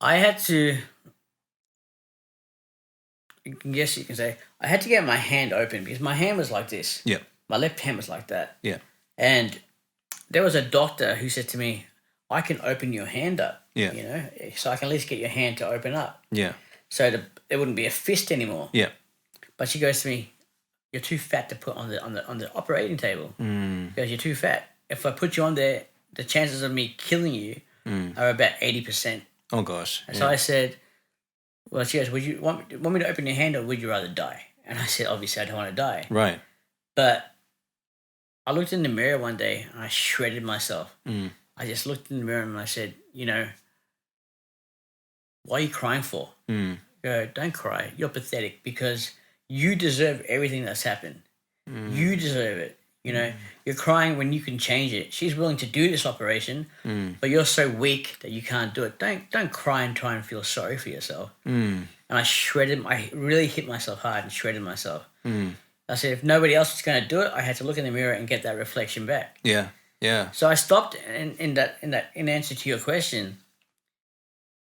I had to. I guess you can say I had to get my hand open because my hand was like this. Yeah. My left hand was like that. Yeah. And there was a doctor who said to me, "I can open your hand up. Yeah. So I can at least get your hand to open up. Yeah. So it wouldn't be a fist anymore." Yeah. But she goes to me, "You're too fat to put on the operating table." Because you're too fat. If I put you on there, the chances of me killing you are about 80%. Oh gosh. And so I said, well, she goes, "Would you want me to open your hand or would you rather die?" And I said, "Obviously, I don't want to die." Right. But I looked in the mirror one day and I shredded myself. I just looked in the mirror and I said, "What are you crying for?" Go, "Don't cry. You're pathetic because you deserve everything that's happened. You deserve it. You're crying when you can change it. She's willing to do this operation, but you're so weak that you can't do it. Don't cry and try and feel sorry for yourself." And I really hit myself hard and shredded myself. I said, if nobody else was going to do it, I had to look in the mirror and get that reflection back. Yeah. Yeah. So I stopped, and in answer to your question,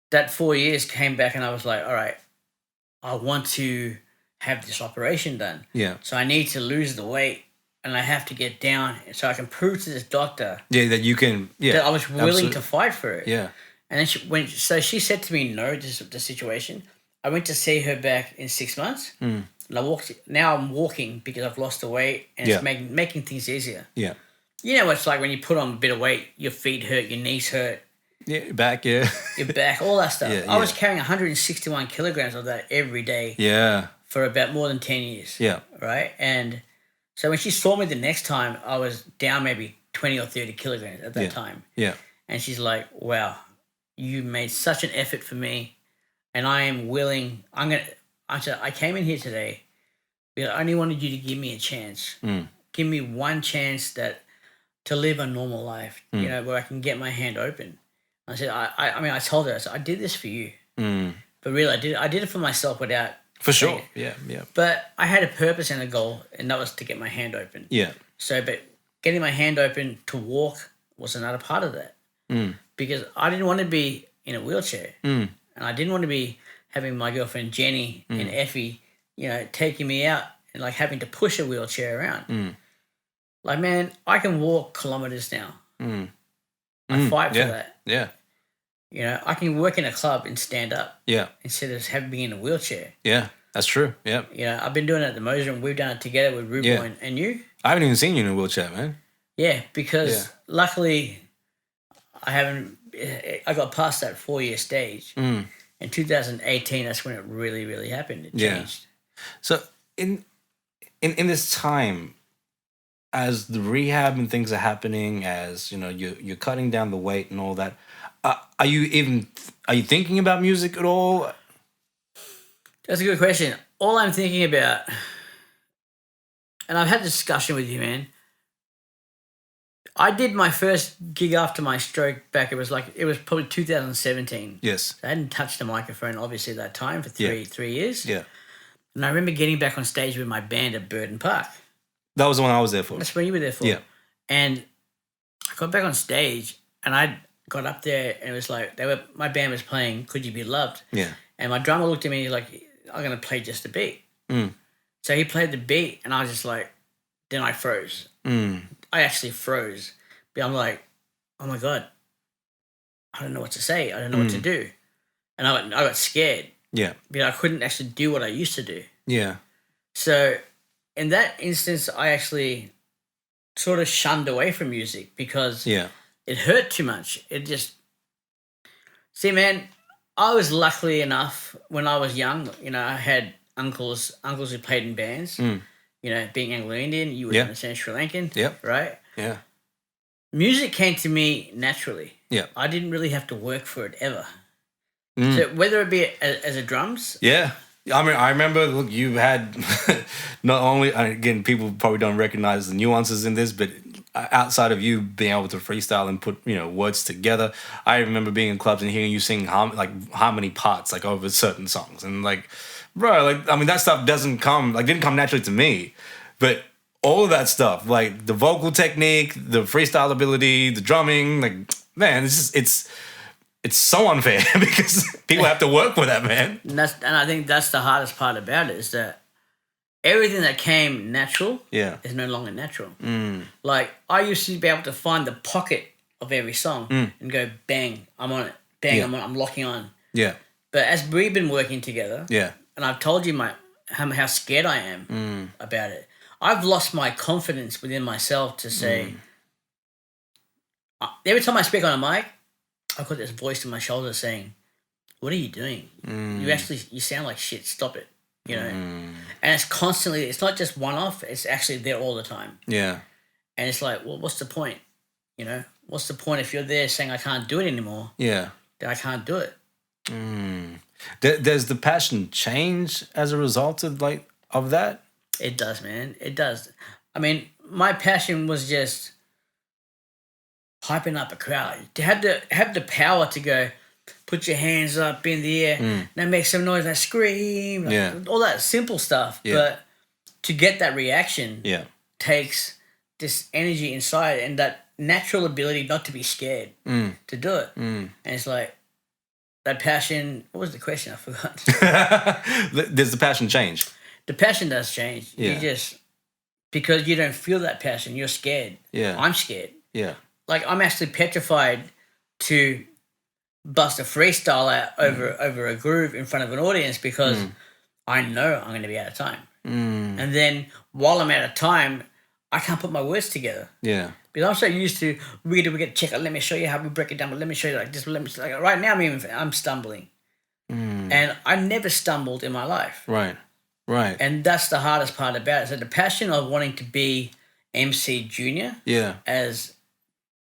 that 4 years came back, and I was like, all right, I want to have this operation done. Yeah. So I need to lose the weight, and I have to get down, so I can prove to this doctor that you can. Yeah. that I was willing absolutely. to fight for it. Yeah. And then she said to me, no, this is the situation. I went to see her back in 6 months. And now I'm walking because I've lost the weight, and it's making things easier. Yeah. You know what it's like when you put on a bit of weight, your feet hurt, your knees hurt. Yeah, back, yeah. Your back, all that stuff. Yeah, I was carrying 161 kilograms of that every day Yeah. for about more than 10 years. Yeah. Right? And so when she saw me the next time, I was down maybe 20 or 30 kilograms at that time. Yeah. And she's like, wow, you made such an effort for me, and I am willing. I said, I came in here today because I only wanted you to give me a chance. Give me one chance to live a normal life, where I can get my hand open. I said, I told her, I said, I did this for you. But really, I did it for myself without. For sure. Yeah. Yeah. But I had a purpose and a goal, and that was to get my hand open. Yeah. So, but getting my hand open to walk was another part of that. Because I didn't want to be in a wheelchair. And I didn't want to be having my girlfriend Jenny and Effie, taking me out and like having to push a wheelchair around. Like, man, I can walk kilometers now. I fight for that. Yeah. I can work in a club and stand up. Yeah. Instead of having being in a wheelchair. Yeah. That's true. Yeah. I've been doing it at the Moser, and we've done it together with Rubo and you. I haven't even seen you in a wheelchair, man. Yeah, because luckily I got past that 4-year stage. In 2018, that's when it really, really happened. It changed. So in this time, as the rehab and things are happening, as you're cutting down the weight and all that, are you thinking about music at all? That's a good question. All I'm thinking about, and I've had a discussion with you, man. I did my first gig after my stroke back. It was probably 2017. Yes. I hadn't touched a microphone obviously at that time for three years. Yeah. And I remember getting back on stage with my band at Burton Park. That was the one I was there for. That's what you were there for. Yeah. And I got back on stage, and I got up there, and it was like my band was playing "Could You Be Loved." Yeah. And my drummer looked at me like, "I'm gonna play just a beat." So he played the beat, and I was just like, then I froze. I actually froze. But I'm like, oh my God, I don't know what to say. I don't know what to do. And I got scared. Yeah. Because I couldn't actually do what I used to do. Yeah. So in that instance, I actually sort of shunned away from music because it hurt too much. It just see, man. I was lucky enough when I was young. You know, I had uncles who played in bands. Mm. You know, being Anglo-Indian, you would Yeah. understand Sri Lankan. Yep. Right. Yeah. Music came to me naturally. Yeah. I didn't really have to work for it ever. Mm. So whether it be as a drums, Yeah. I mean, I remember, look, you had not only, again, people probably don't recognize the nuances in this, but outside of you being able to freestyle and put, words together, I remember being in clubs and hearing you sing harmony parts, like over certain songs. And like, bro, like, I mean, that stuff didn't come naturally to me. But all of that stuff, like the vocal technique, the freestyle ability, the drumming, like, man, it's so unfair because people have to work with that, man. and I think that's the hardest part about it is that everything that came natural Yeah. is no longer natural. Mm. Like I used to be able to find the pocket of every song and go bang, I'm on it. Bang, Yeah. I'm locking on. Yeah. But as we've been working together, Yeah. and I've told you how scared I am about it. I've lost my confidence within myself to say. Every time I speak on a mic, I've got this voice in my shoulder saying, "What are you doing? You sound like shit. Stop it." You know, and it's constantly. It's not just one off. It's actually there all the time. Yeah. And it's like, well, what's the point? You know, what's the point if you're there saying I can't do it anymore? Yeah. Then I can't do it. Does the passion change as a result of that? It does, man. It does. I mean, my passion was just hyping up a crowd. To have the power to go, put your hands up in the air, now make some noise, like scream, Yeah. all that simple stuff. Yeah. But to get that reaction Yeah. takes this energy inside and that natural ability not to be scared to do it. And it's like that passion. What was the question? I forgot. Does the passion change? The passion does change. Yeah. You just because you don't feel that passion, you're scared. Yeah. I'm scared. Yeah. Like I'm actually petrified to bust a freestyle out over a groove in front of an audience because I know I'm going to be out of time. And then while I'm out of time, I can't put my words together Yeah. because I'm so used to we get check out. Let me show you how we break it down. But let me show you like this. Like right now, I'm stumbling, and I never stumbled in my life. Right. Right. And that's the hardest part about it. So the passion of wanting to be MC Junior Yeah. as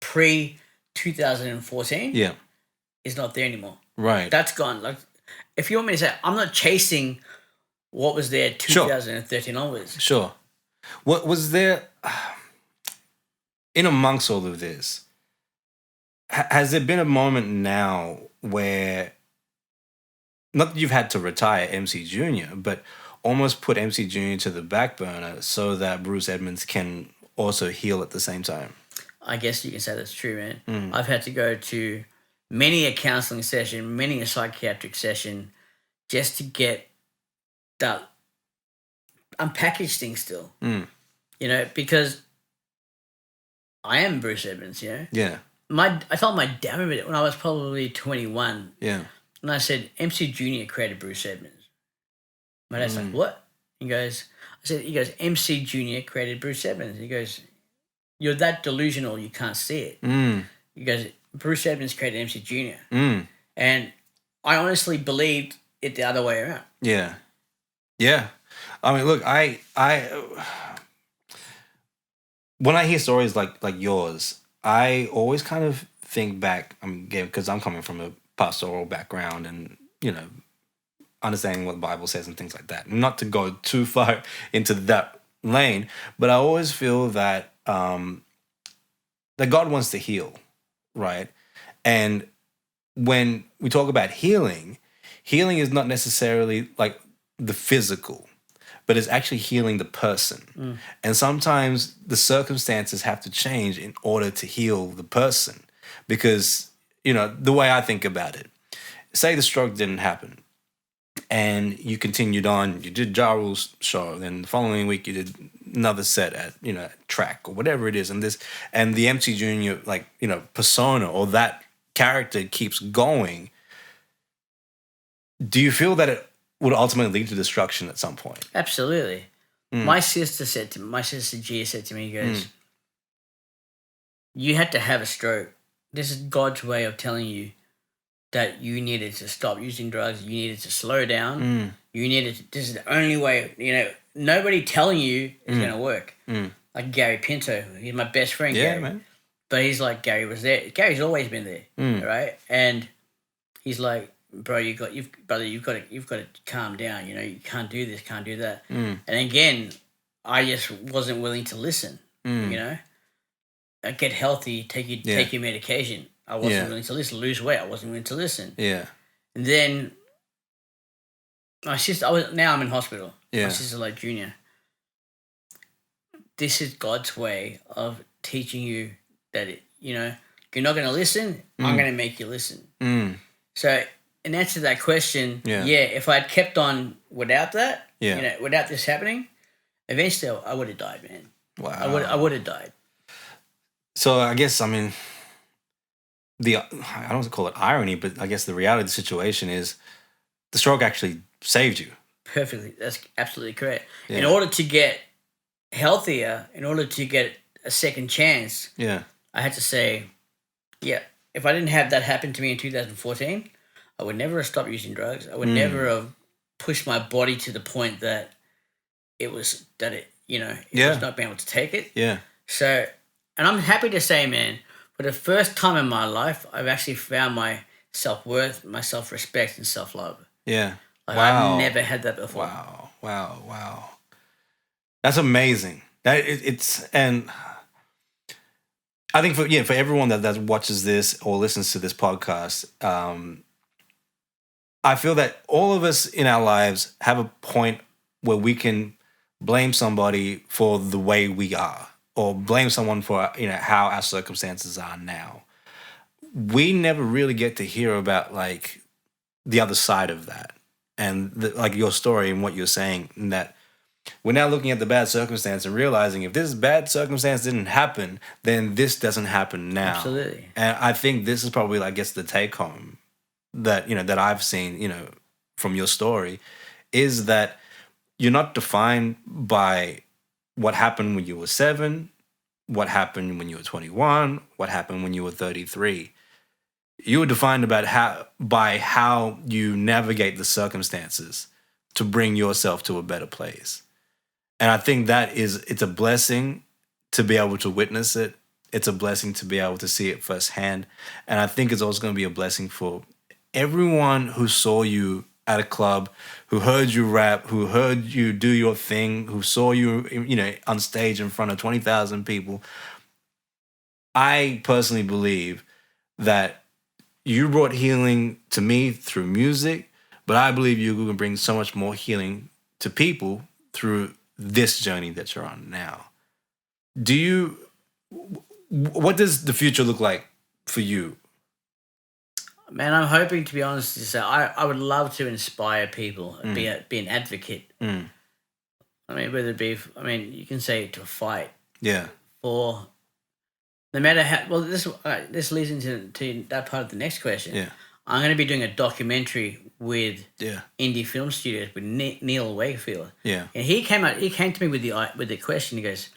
pre 2014 Yeah. is not there anymore. Right. That's gone. Like, if you want me to say, I'm not chasing what was there 2013 onwards. Sure. What was there in amongst all of this? Has there been a moment now where not that you've had to retire MC Junior, but almost put MC Junior to the back burner so that Bruce Edmonds can also heal at the same time? I guess you can say that's true, man. I've had to go to many a counseling session, many a psychiatric session, just to get that unpackaged thing still. You know, because I am Bruce Edmonds, you know. Yeah. I told my dad about it when I was probably 21. Yeah. And I said, MC Junior created Bruce Edmonds. My dad's like, what? He goes, MC Junior created Bruce Edmonds. He goes, you're that delusional, you can't see it. He goes, Bruce Edmonds created MC Junior. And I honestly believed it the other way around. Yeah. Yeah. I mean, look, I when I hear stories like yours, I always kind of think back, because I'm coming from a pastoral background and, understanding what the Bible says and things like that. Not to go too far into that lane, but I always feel that that God wants to heal, right? And when we talk about healing is not necessarily like the physical, but it's actually healing the person. And sometimes the circumstances have to change in order to heal the person. Because, the way I think about it, say the stroke didn't happen and you continued on, you did Ja Rule's show, then the following week you did another set at, track or whatever it is. And the MC Junior, persona or that character keeps going. Do you feel that it would ultimately lead to destruction at some point? Absolutely. My sister Gia said to me, he goes, you had to have a stroke this is God's way of telling you that you needed to stop using drugs. You needed to slow down. You needed to, this is the only way, nobody telling you is going to work. Like Gary Pinto, he's my best friend, Yeah, Gary. man. But he's like, Gary was there. Gary's always been there, right? And he's like, bro, you've got to calm down. You can't do this, can't do that. And again, I just wasn't willing to listen. Get healthy, take your medication. I wasn't willing to listen. Lose weight, I wasn't willing to listen. Yeah. And then my sister, now I'm in hospital. Yeah. My sister's like, Junior, this is God's way of teaching you that you're not going to listen. I'm going to make you listen. So in answer to that question, if I'd kept on without that, without this happening, eventually I would have died, man. Wow. I would have died. So I guess, I mean, I don't want to call it irony, but I guess the reality of the situation is the stroke actually saved you. Perfectly. That's absolutely correct. Yeah. In order to get healthier, in order to get a second chance, I had to say, if I didn't have that happen to me in 2014, I would never have stopped using drugs. I would never have pushed my body to the point that it was not being able to take it. Yeah. So, and I'm happy to say, man, for the first time in my life, I've actually found my self-worth, my self-respect, and self-love. Yeah. Like, Wow. I've never had that before. Wow. That's amazing. And I think for everyone that watches this or listens to this podcast, I feel that all of us in our lives have a point where we can blame somebody for the way we are, or blame someone for how our circumstances are now. We never really get to hear about like the other side of that, and like your story and what you're saying, and that we're now looking at the bad circumstance and realizing if this bad circumstance didn't happen, then this doesn't happen now. Absolutely. And I think this is probably, I guess, the take home that that I've seen from your story, is that you're not defined by what happened when you were 7, what happened when you were 21, what happened when you were 33. You were defined by how you navigate the circumstances to bring yourself to a better place. And I think it's a blessing to be able to witness it. It's a blessing to be able to see it firsthand. And I think it's also going to be a blessing for everyone who saw you at a club, who heard you rap, who heard you do your thing, who saw you, on stage in front of 20,000 people. I personally believe that you brought healing to me through music, but I believe you can bring so much more healing to people through this journey that you're on now. What does the future look like for you? Man, I'm hoping, to be honest, to say I would love to inspire people, be an advocate. I mean, whether it be, you can say to fight. Yeah. For no matter how, well, this leads into that part of the next question. Yeah. I'm going to be doing a documentary with Indie Film Studios with Neil Wakefield. Yeah. And he came to me with the question. He goes,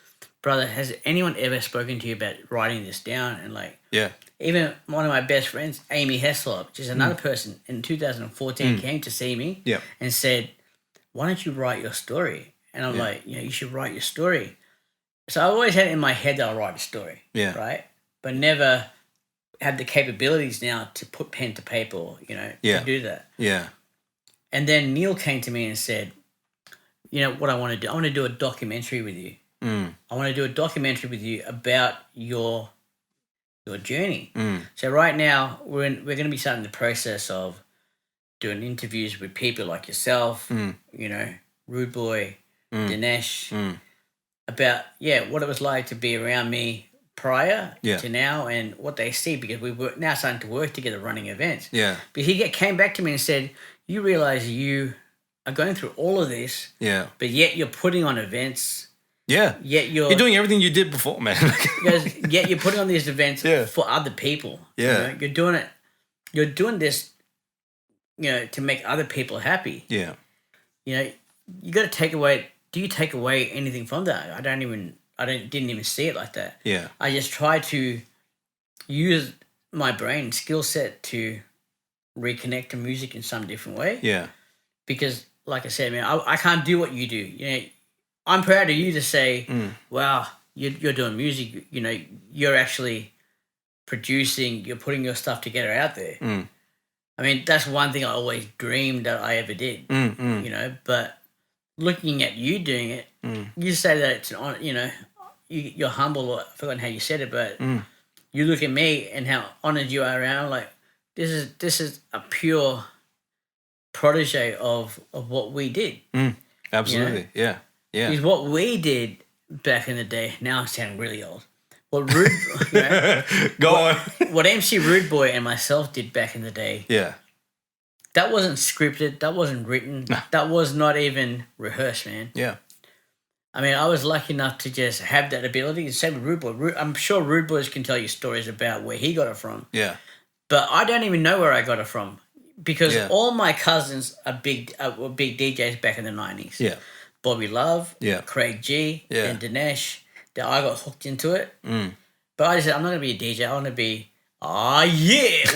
brother, has anyone ever spoken to you about writing this down? And even one of my best friends, Amy Heslop, which is another person, in 2014 came to see me and said, why don't you write your story? And I'm like, you should write your story. So I always had it in my head that I'll write a story, right? But never had the capabilities now to put pen to paper, to do that. Yeah. And then Neil came to me and said, what I want to do? I want to do a documentary with you. I want to do a documentary with you about your journey. So right now we're going to be starting the process of doing interviews with people like yourself, Rude Boy, Dinesh, about what it was like to be around me prior to now and what they see, because we were now starting to work together running events. Yeah. But he came back to me and said, you realize you are going through all of this, but yet you're putting on events. Yeah. Yet you're doing everything you did before, man. Yet you're putting on these events for other people. Yeah. You're doing it. You're doing this, to make other people happy. Yeah. You got to take away. Do you take away anything from that? I didn't even see it like that. Yeah. I just try to use my brain skill set to reconnect to music in some different way. Yeah. Because, like I said, man, I can't do what you do. You know, I'm proud of you to say, wow, you're doing music. You know, you're actually producing, you're putting your stuff together out there. I mean, that's one thing I always dreamed that I ever did, you know, but looking at you doing it, you say that it's an honor, you know, you're humble, or I've forgotten how you said it, but you look at me and how honored you are around, like, this is a pure protege of what we did. Absolutely. You know? Yeah. Yeah. Because what we did back in the day, now I'm sounding really old. What Rude, you know, Go on. what MC Rude Boy and myself did back in the day, Yeah. that wasn't scripted, that wasn't written, that was not even rehearsed, man. Yeah. I mean, I was lucky enough to just have that ability. The same with Rude Boy. I'm sure Rude Boys can tell you stories about where he got it from. Yeah. But I don't even know where I got it from because Yeah. all my cousins were big DJs back in the 90s. Yeah. Bobby Love, Yeah. Craig G, Yeah. and Dinesh. That I got hooked into it. But I just said, I'm not going to be a DJ. I want to be,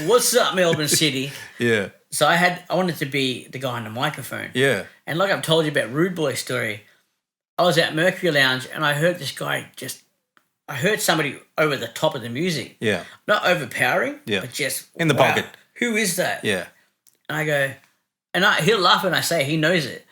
what's up, Melbourne City? Yeah. So I wanted to be the guy on the microphone. Yeah. And like I've told you about Rude Boy's story, I was at Mercury Lounge and I heard this guy I heard somebody over the top of the music. Yeah. Not overpowering, Yeah. but just In the pocket. Who is that? Yeah. And I go, he'll laugh when I say he knows it.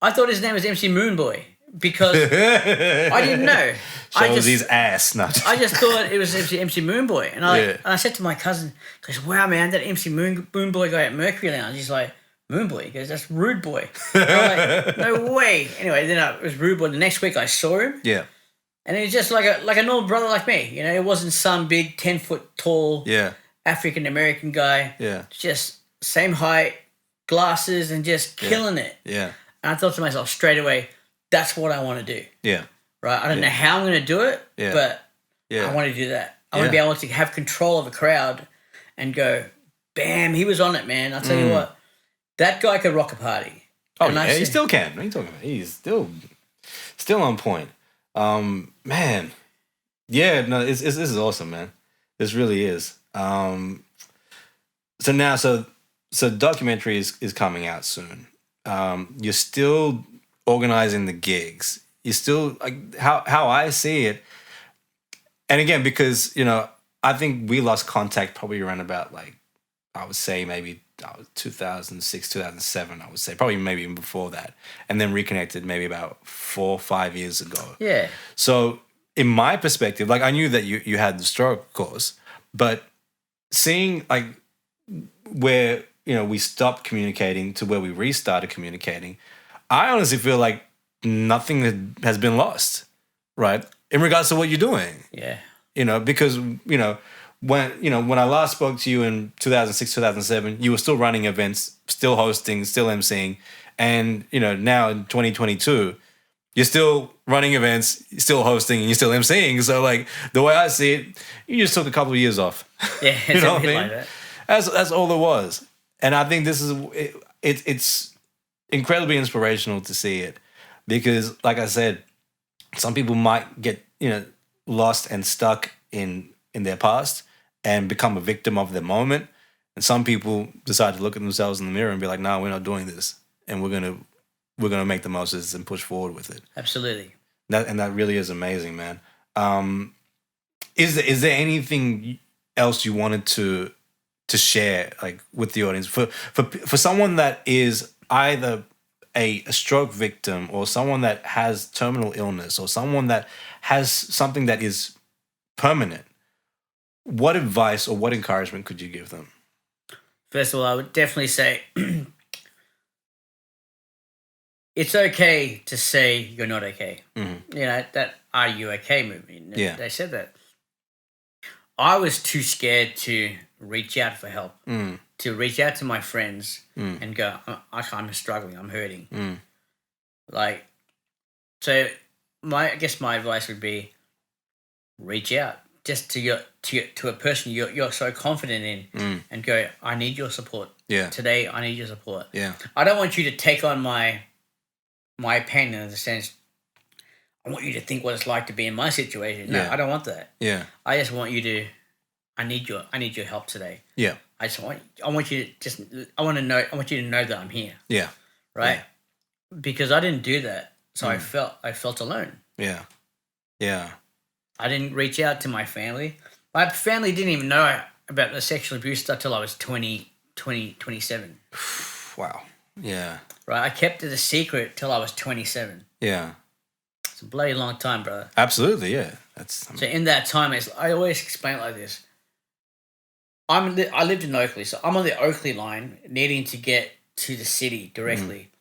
I thought his name was MC Moonboy because I didn't know. Shows his ass. Not. I just thought it was MC Moonboy. And I said to my cousin, he goes, wow, man, that MC Moonboy guy at Mercury Lounge, he's like, Moonboy? He goes, that's Rude Boy. And I'm like, no way. Anyway, then it was Rude Boy. The next week I saw him. Yeah. And he was just like a normal brother like me. You know, it wasn't some big 10-foot tall African-American guy. Yeah. Just same height, glasses, and just killing it. Yeah. And I thought to myself straight away, that's what I want to do. Yeah. Right? I don't know how I'm going to do it, but I want to do that. I want to be able to have control of a crowd and go, bam, he was on it, man. I'll tell you what, that guy could rock a party. Oh, and yeah, he still can. What are you talking about? He's still on point. Man. Yeah, no, this is awesome, man. This really is. So now, so documentary is coming out soon. You're still organizing the gigs. You still, like, how I see it. And again, because, you know, I think we lost contact probably around about, like, I would say maybe 2006, 2007, I would say. Probably maybe even before that. And then reconnected maybe about 4 or 5 years ago. Yeah. So in my perspective, like, I knew that you had the stroke, of course, but seeing, like, where, you know, we stopped communicating to where we restarted communicating, I honestly feel like nothing has been lost, right? In regards to what you're doing. Yeah. You know, because, when I last spoke to you in 2006, 2007, you were still running events, still hosting, still emceeing. And, you know, now in 2022, you're still running events, you're still hosting, and you're still emceeing. So, like, the way I see it, you just took a couple of years off. Yeah, you know what I mean? like that. That's all there was. And I think this is, it's incredibly inspirational to see it. Because, like I said, some people might get, you know, lost and stuck in their past and become a victim of their moment. And some people decide to look at themselves in the mirror and be like, no, we're not doing this. And we're gonna make the most of this and push forward with it. Absolutely. That really is amazing, man. Is there anything else you wanted to share, like, with the audience for someone that is either a stroke victim or someone that has terminal illness or someone that has something that is permanent? What advice or what encouragement could you give them? First of all, I would definitely say it's okay to say you're not okay. Mm-hmm. You know, that "Are you okay?" movement. Yeah. They said that. I was too scared to reach out for help, to reach out to my friends and go, I'm struggling, I'm hurting. Like, so I guess my advice would be reach out just to a person you're so confident in and go, I need your support. Yeah. Today, I need your support. Yeah. I don't want you to take on my pain in the sense, I want you to think what it's like to be in my situation. No, Yeah. I don't want that. Yeah. I just want you to I need your help today. Yeah. I want you to I want you to know that I'm here, Yeah. right? Because I didn't do that, so I felt alone. Yeah. Yeah. I didn't reach out to my family. My family didn't even know about the sexual abuse stuff till I was 27. Wow. Yeah. Right? I kept it a secret till I was 27. Yeah. It's a bloody long time, brother. Absolutely. Yeah. So in that time, I always explain it like this. I lived in Oakley, so I'm on the Oakley line needing to get to the city directly.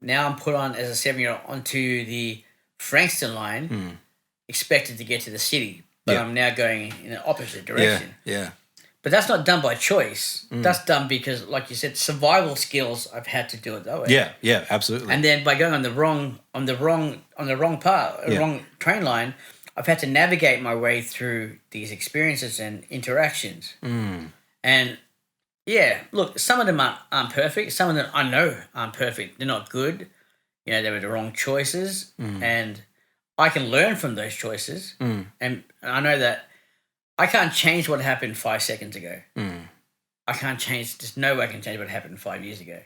Now I'm put on as a 7-year-old onto the Frankston line, expected to get to the city, but I'm now going in the opposite direction. Yeah. But that's not done by choice. That's done because, like you said, survival skills. I've had to do it that way. Yeah. Yeah. Absolutely. And then by going on the wrong wrong train line, I've had to navigate my way through these experiences and interactions. And yeah, look, some of them aren't perfect. Some of them I know aren't perfect. They're not good. You know, they were the wrong choices, and I can learn from those choices. And I know that I can't change what happened 5 seconds ago. I can't change. There's no way I can change what happened 5 years ago.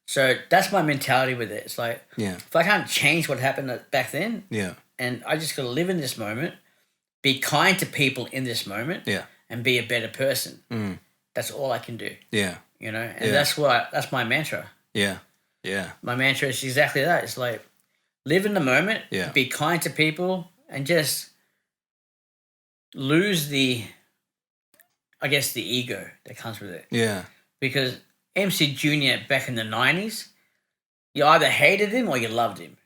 So that's my mentality with it. It's like, if I can't change what happened back then, and I just got to live in this moment, be kind to people in this moment, and be a better person. That's all I can do. Yeah. You know, and that's my mantra. Yeah. Yeah. My mantra is exactly that. It's like, live in the moment, be kind to people, and just lose the ego that comes with it. Yeah. Because MC Junior back in the 90s, you either hated him or you loved him,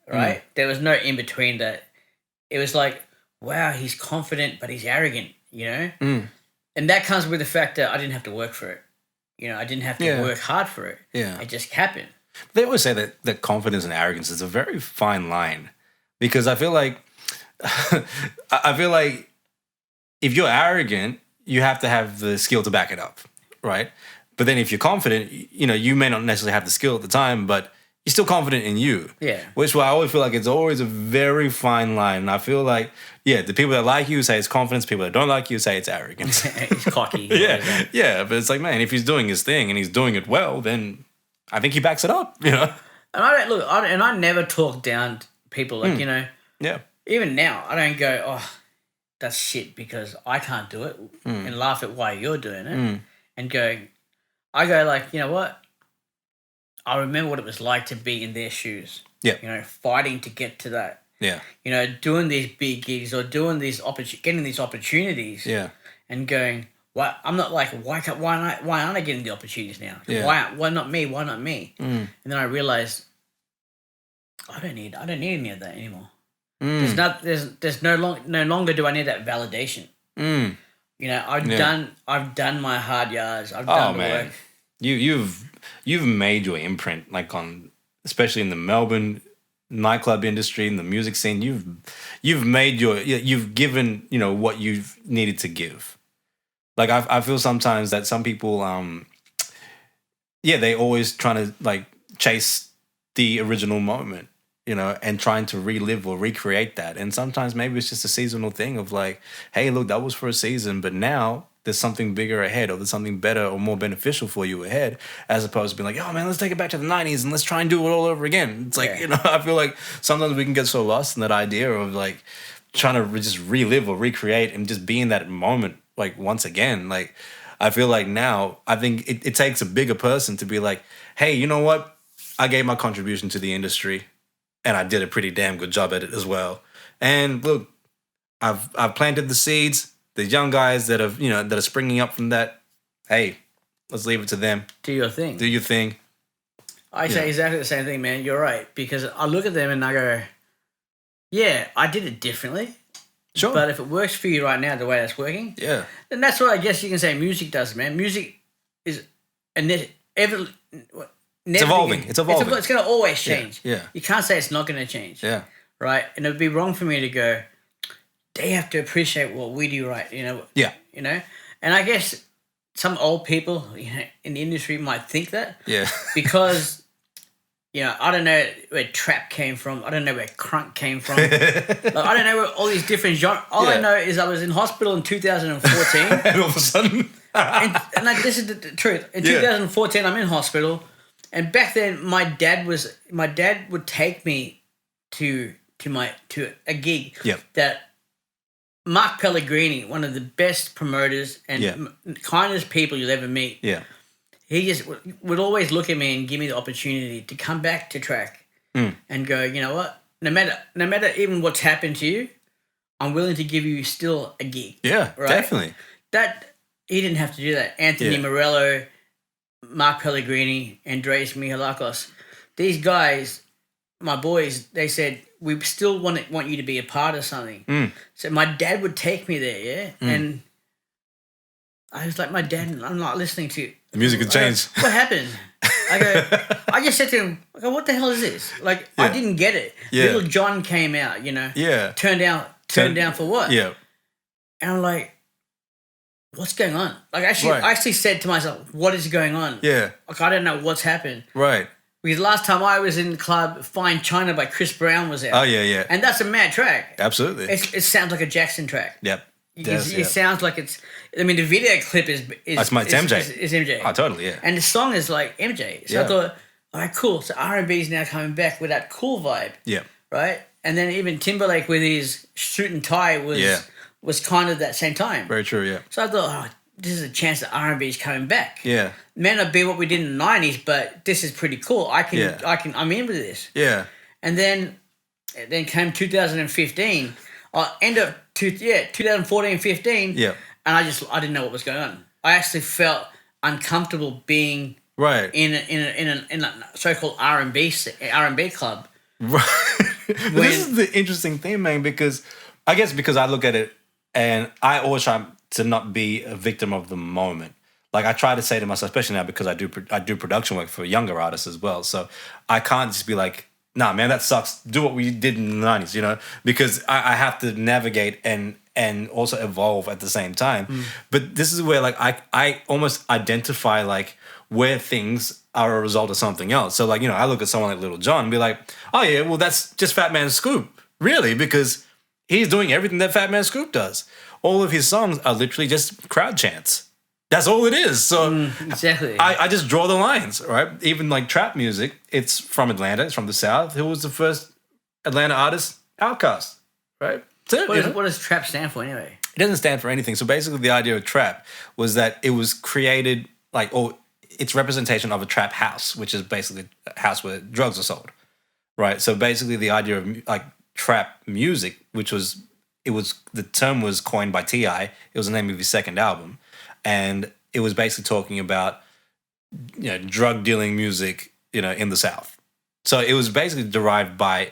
right? There was no in between that. It was like, wow, he's confident, but he's arrogant, you know? And that comes with the fact that I didn't have to work for it. You know, I didn't have to work hard for it. Yeah. It just happened. They always say that confidence and arrogance is a very fine line, because I feel like if you're arrogant, you have to have the skill to back it up, right? But then if you're confident, you know, you may not necessarily have the skill at the time, but you're still confident in you. Yeah. Which is why I always feel like it's always a very fine line. And I feel like, the people that like you say it's confidence, people that don't like you say it's arrogance. He's cocky. Yeah. But it's like, man, if he's doing his thing and he's doing it well, then I think he backs it up, you know? And I never talk down to people, like, you know. Yeah. Even now, I don't go, oh, that's shit because I can't do it, and laugh at why you're doing it, and I go like, you know what? I remember what it was like to be in their shoes. Yeah. You know, fighting to get to that. Yeah. You know, doing these big gigs or doing these getting these opportunities. Yeah. And going, why? I'm not like, why aren't I getting the opportunities now? Yeah. Why not me? Why not me? And then I realized I don't need any of that anymore. There's no longer do I need that validation. You know, I've done my hard yards. I've done the work. You've made your imprint, like especially in the Melbourne nightclub industry, in the music scene. You've given, you know, what you've needed to give. Like I feel sometimes that some people, they always trying to like chase the original moment, you know, and trying to relive or recreate that. And sometimes maybe it's just a seasonal thing of like, hey, look, that was for a season, but now there's something bigger ahead, or there's something better or more beneficial for you ahead, as opposed to being like, oh man, let's take it back to the 90s and let's try and do it all over again. It's like, you know, I feel like sometimes we can get so lost in that idea of like trying to just relive or recreate and just be in that moment, like once again. Like, I feel like now, I think it takes a bigger person to be like, hey, you know what? I gave my contribution to the industry and I did a pretty damn good job at it as well. And look, I've planted the seeds. The young guys that are springing up from that, hey, let's leave it to them. Do your thing. Do your thing. I say exactly the same thing, man. You're right. Because I look at them and I go, yeah, I did it differently. Sure. But if it works for you right now, the way that's working, then that's what I guess you can say music does, man. Music is it's evolving. It's evolving. It's going to always change. Yeah. You can't say it's not going to change. Yeah. Right? And it would be wrong for me to go, they have to appreciate what we do right, you know? Yeah. You know? And I guess some old people in the industry might think that. Yeah. Because I don't know where trap came from. I don't know where crunk came from. Like, I don't know where all these different genres. All I know is I was in hospital in 2014. And all of a sudden. and like, this is the truth. In 2014, I'm in hospital. And back then, my dad would take me to a gig that Mark Pellegrini, one of the best promoters and kindest people you'll ever meet. Yeah. He just would always look at me and give me the opportunity to come back to track and go, you know what? No matter even what's happened to you, I'm willing to give you still a gig. Yeah, right? definitely. That he didn't have to do that. Anthony Morello, Mark Pellegrini, Andreas Mihalakos, these guys, my boys, they said we still want you to be a part of something. So my dad would take me there, and I was like, my dad, I'm not listening to the music had changed. What happened? I just said to him, what the hell is this? Like, I didn't get it. Little John came out, turned down for what? Yeah. And I'm like, what's going on? Like, I actually said to myself, what is going on? Yeah. Like, I don't know what's happened. Right. Because last time I was in the club, Fine China by Chris Brown was out. Oh, yeah. And that's a mad track. Absolutely. It sounds like a Jackson track. Yep. It sounds like it's. I mean, the video clip is it's MJ. It's MJ. Oh, totally, yeah. And the song is like MJ. So I thought, all right, cool. So R&B is now coming back with that cool vibe. Yeah. Right. And then even Timberlake with his suit and tie was kind of that same time. Very true. Yeah. So I thought, this is a chance that R&B is coming back. Yeah. May not be what we did in the 90s, but this is pretty cool. I'm in with this. Yeah. And then came 2015. End of 2014, 15. Yeah. And I didn't know what was going on. I actually felt uncomfortable being in a so-called R&B club. Right. This is the interesting thing, man, because I look at it and I always try to not be a victim of the moment. Like, I try to say to myself, especially now because I do production work for younger artists as well. So I can't just be like, nah, man, that sucks. Do what we did in the 90s, because I have to navigate and also evolve at the same time. But this is where, like, I almost identify, like, where things are a result of something else. So, like, I look at someone like Little John and be like, oh, yeah, well, that's just Fat Man Scoop. Really? Because he's doing everything that Fat Man Scoop does. All of his songs are literally just crowd chants. That's all it is. So exactly. I just draw the lines, right? Even like trap music, it's from Atlanta, it's from the South. Who was the first Atlanta artist? Outkast, right? What does trap stand for anyway? It doesn't stand for anything. So basically the idea of trap was that it was created it's representation of a trap house, which is basically a house where drugs are sold, right? So basically the idea of like trap music, the term was coined by T.I. It was the name of his second album. And it was basically talking about, drug dealing music, in the South. So it was basically derived by,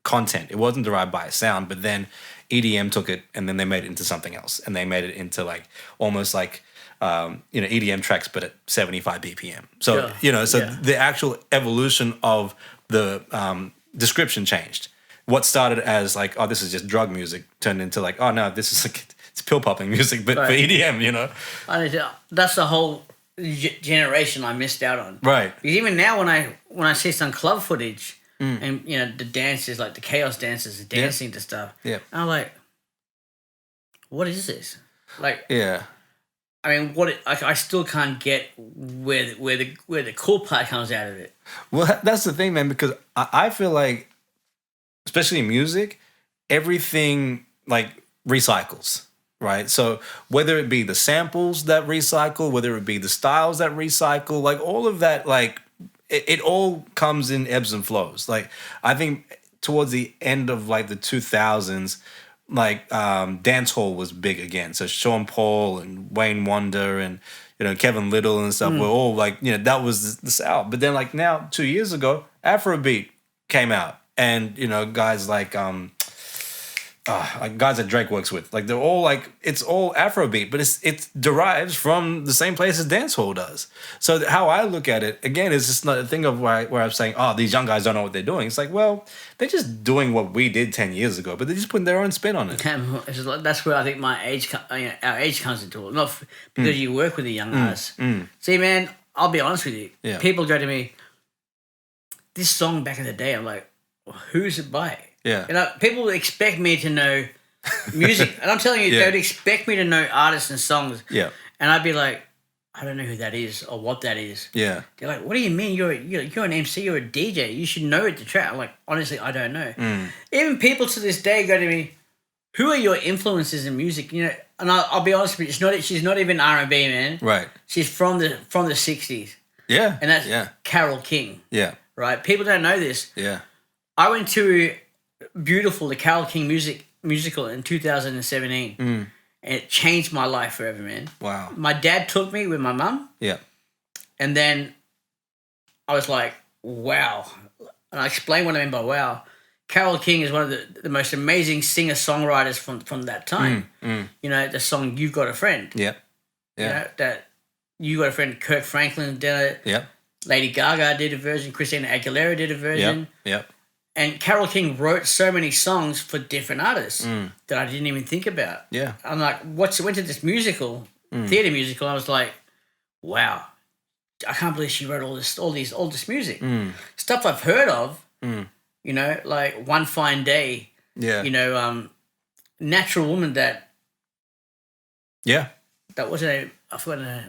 content. It wasn't derived by a sound, but then EDM took it and then they made it into something else. And they made it into like, almost like, EDM tracks, but at 75 BPM. So, the actual evolution of the description changed. What started as like, oh, this is just drug music turned into like, oh no, this is like, it's pill popping music, but for EDM, That's the whole generation I missed out on. Right. Because even now, when I see some club footage and the dances, like the chaos dancers, dancing to stuff, I'm like, what is this? Like, I mean, I still can't get where the cool part comes out of it. Well, that's the thing, man. Because I feel like, especially in music, everything like recycles. Right. So whether it be the samples that recycle, whether it be the styles that recycle, like all of that, like it all comes in ebbs and flows. Like I think towards the end of like the 2000s, like dance hall was big again. So Sean Paul and Wayne Wonder and, Kevin Little and stuff were all like, that was the South. But then like now 2 years ago, Afrobeat came out and, guys like guys that Drake works with, like they're all like, it's all Afrobeat, but it derives from the same place as dancehall does. So how I look at it again is just not a thing of where I'm saying, oh, these young guys don't know what they're doing. It's like, well, they're just doing what we did 10 years ago, but they're just putting their own spin on it. That's where I think our age comes into it. Not because you work with the young artists. See, man, I'll be honest with you. Yeah. People go to me, this song back in the day, I'm like, well, who's it by? Yeah. You know, people expect me to know music, and I'm telling you, Yeah. they'd expect me to know artists and songs. Yeah. And I'd be like, I don't know who that is or what that is. Yeah. They're like, what do you mean? You're an MC, you're a DJ. You should know it to track. I'm like, honestly, I don't know. Even people to this day go to me, who are your influences in music? You know, and I'll be honest with you, she's not even R&B, man. Right. She's from the 60s. Yeah. And that's Carole King. Yeah. Right? People don't know this. Yeah. I went to Beautiful, the Carole King musical in 2017. And it changed my life forever, man. Wow. My dad took me with my mum. Yeah. And then I was like, wow. And I explained what I mean by wow. Carole King is one of the most amazing singer-songwriters from that time. You know, the song You've Got a Friend. Yeah. Yeah. You know, that You Got a Friend, Kirk Franklin did it. Yeah. Lady Gaga did a version. Christina Aguilera did a version. Yeah. And Carole King wrote so many songs for different artists that I didn't even think about. Yeah. I'm like, went to this musical, theater musical. I was like, wow, I can't believe she wrote all this music. Stuff I've heard of, you know, like One Fine Day, Yeah. you know, Natural Woman that wasn't, I forgot,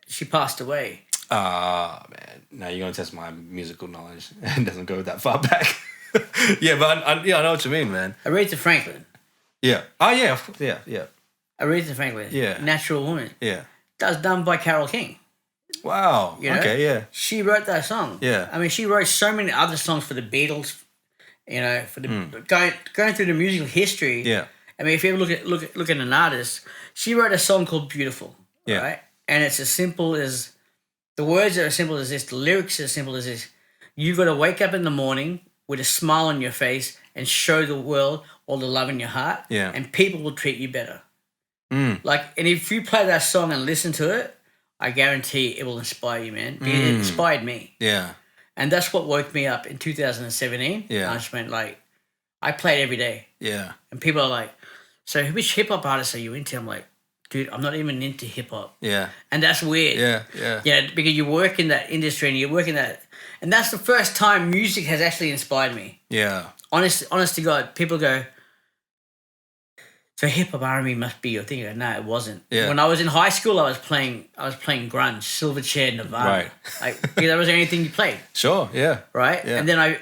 she passed away. Ah, man. Now you're going to test my musical knowledge. It doesn't go that far back. Yeah, but I know what you mean, man. Aretha Franklin. Yeah. Oh, yeah. Yeah. Aretha Franklin. Yeah. Natural Woman. Yeah. That was done by Carole King. Wow. You know? Okay, yeah. She wrote that song. Yeah. I mean, she wrote so many other songs for the Beatles. You know, for the going through the musical history. Yeah. I mean, if you ever look at an artist, she wrote a song called "Beautiful." Yeah. Right, and it's as simple as the words are as simple as this. The lyrics are as simple as this. You got to wake up in the morning with a smile on your face and show the world all the love in your heart. Yeah. And people will treat you better. Like, and if you play that song and listen to it, I guarantee it will inspire you, man. It inspired me. Yeah. And that's what woke me up in 2017. Yeah. I just went like, I played every day. Yeah. And people are like, so which hip-hop artists are you into? I'm like, dude, I'm not even into hip-hop. Yeah. And that's weird. Yeah. Yeah. Yeah, because you work in that industry and you work in that. And that's the first time music has actually inspired me. Yeah. Honest to God, people go, so hip-hop R&B must be your thing. I go, no, it wasn't. Yeah. When I was in high school, I was playing grunge, Silverchair, Nirvana. Right. Like, because that was the only thing you played. Sure. Yeah. Right? Yeah. And then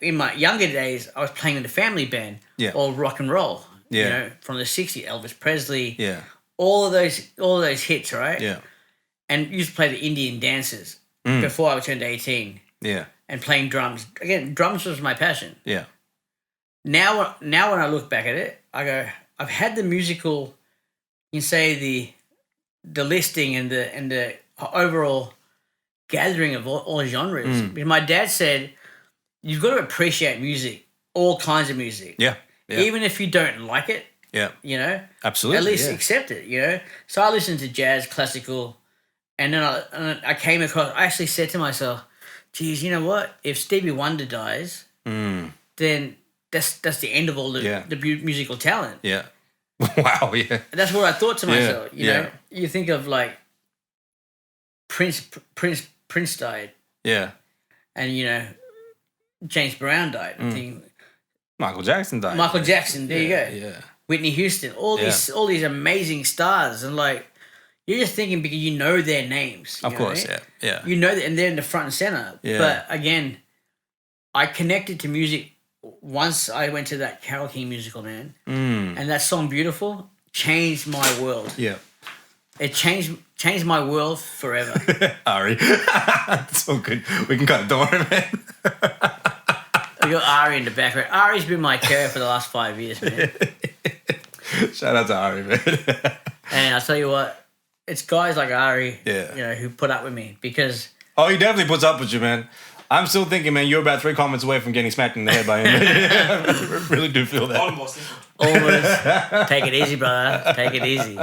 in my younger days, I was playing in the family band, Yeah. all rock and roll. Yeah. You know, from the 60s, Elvis Presley, Yeah. all of those hits, right? Yeah. And used to play the Indian dances before I turned 18 Yeah. and playing drums. Again, drums was my passion. Yeah. Now when I look back at it, I go, I've had the musical, you can say the listing and the overall gathering of all genres. Because my dad said, you've got to appreciate music, all kinds of music. Yeah. Yeah. Even if you don't like it, Yeah. you know, Absolutely. at least yeah. accept it, you know. So I listened to jazz, classical, and then I came across, I actually said to myself, geez, you know what? If Stevie Wonder dies, then that's the end of all the musical talent. Yeah. Wow. Yeah. And that's what I thought to myself. You yeah. know, you think of like Prince died, Yeah. and you know, James Brown died. I think Michael Jackson died. Michael Jackson. There you go. Yeah. Whitney Houston. All these amazing stars, and like you're just thinking because you know their names. Of course. Yeah. Yeah. You know that, and they're in the front and center. Yeah. But again, I connected to music once I went to that Carole King musical, man, and that song "Beautiful" changed my world. Yeah. It changed my world forever. Ari. That's so good. We can cut it. Don't worry, man. I got Ari in the background. Ari's been my carer for the last 5 years, man. Shout out to Ari, man. And I'll tell you what, it's guys like Ari, Yeah. you know, who put up with me because Oh, he definitely puts up with you, man. I'm still thinking, man, you're about 3 comments away from getting smacked in the head by him. I really do feel that. almost take it easy, brother. Take it easy.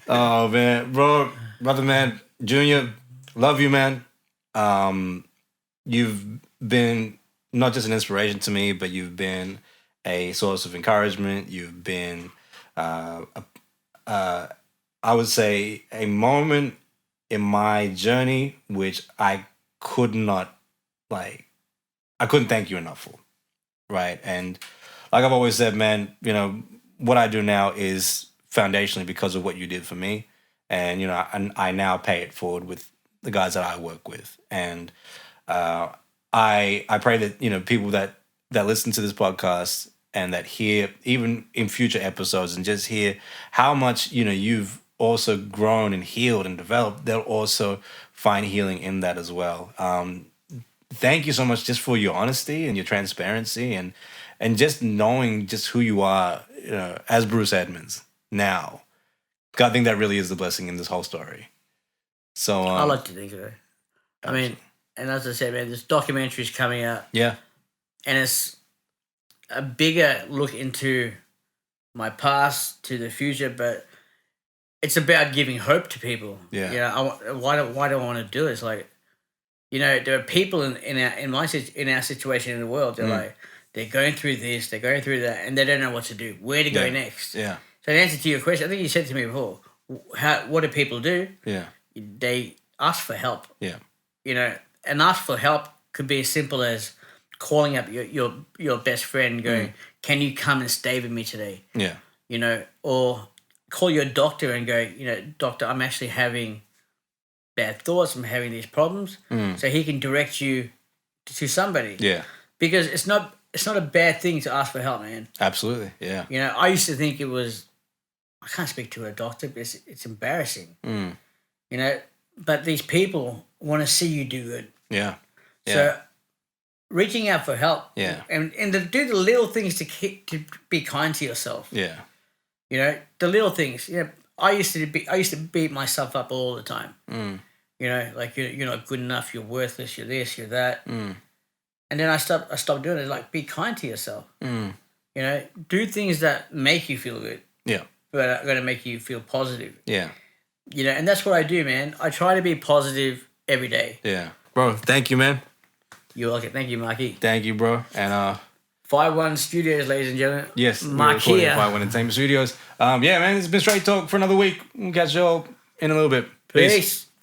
Oh, man. Brother, man, Junior, love you, man. You've been not just an inspiration to me, but you've been a source of encouragement. You've been, I would say, a moment in my journey which I could not like I couldn't thank you enough for, right? And like I've always said, man, you know, what I do now is foundationally because of what you did for me, and you know, I now pay it forward with the guys that I work with, and I pray that you know people that listen to this podcast and that hear even in future episodes and just hear how much you know you've also grown and healed and developed, they'll also find healing in that as well. Thank you so much just for your honesty and your transparency and just knowing just who you are, you know, as Bruce Edmonds now. I think that really is the blessing in this whole story. So I like to think so. I mean, and as I said, man, this documentary's coming out. Yeah. And it's a bigger look into my past to the future, but it's about giving hope to people. Yeah. You know, why do I want to do it? It's like, you know, there are people in our situation in the world. They're like, they're going through this, they're going through that, and they don't know what to do, where to go next. Yeah. So the answer to your question, I think you said to me before, what do people do? Yeah. They ask for help. Yeah. You know, and ask for help could be as simple as calling up your best friend and going, can you come and stay with me today? Yeah. You know, or call your doctor and go, you know, doctor, I'm actually having bad thoughts, I'm having these problems. So he can direct you to somebody. Yeah. Because it's not a bad thing to ask for help, man. Absolutely. Yeah. You know, I used to think it was, I can't speak to a doctor because it's embarrassing. You know, but these people want to see you do good. Yeah. So reaching out for help. Yeah. And to do the little things to be kind to yourself. Yeah. You know, the little things. You know, I used to beat myself up all the time. You know, like you're not good enough, you're worthless, you're this, you're that. And then I stopped doing it. Like, be kind to yourself. You know, do things that make you feel good. Yeah. But are going to make you feel positive. Yeah. You know, and that's what I do, man. I try to be positive every day. Yeah. Bro, thank you, man. You're welcome. Thank you, Marky. Thank you, bro. And 5-1 Studios, ladies and gentlemen. yes, Marky. 5-1 Entertainment Studios. Yeah, man, it's been Straight Talk for another week. We'll catch you all in a little bit. Peace.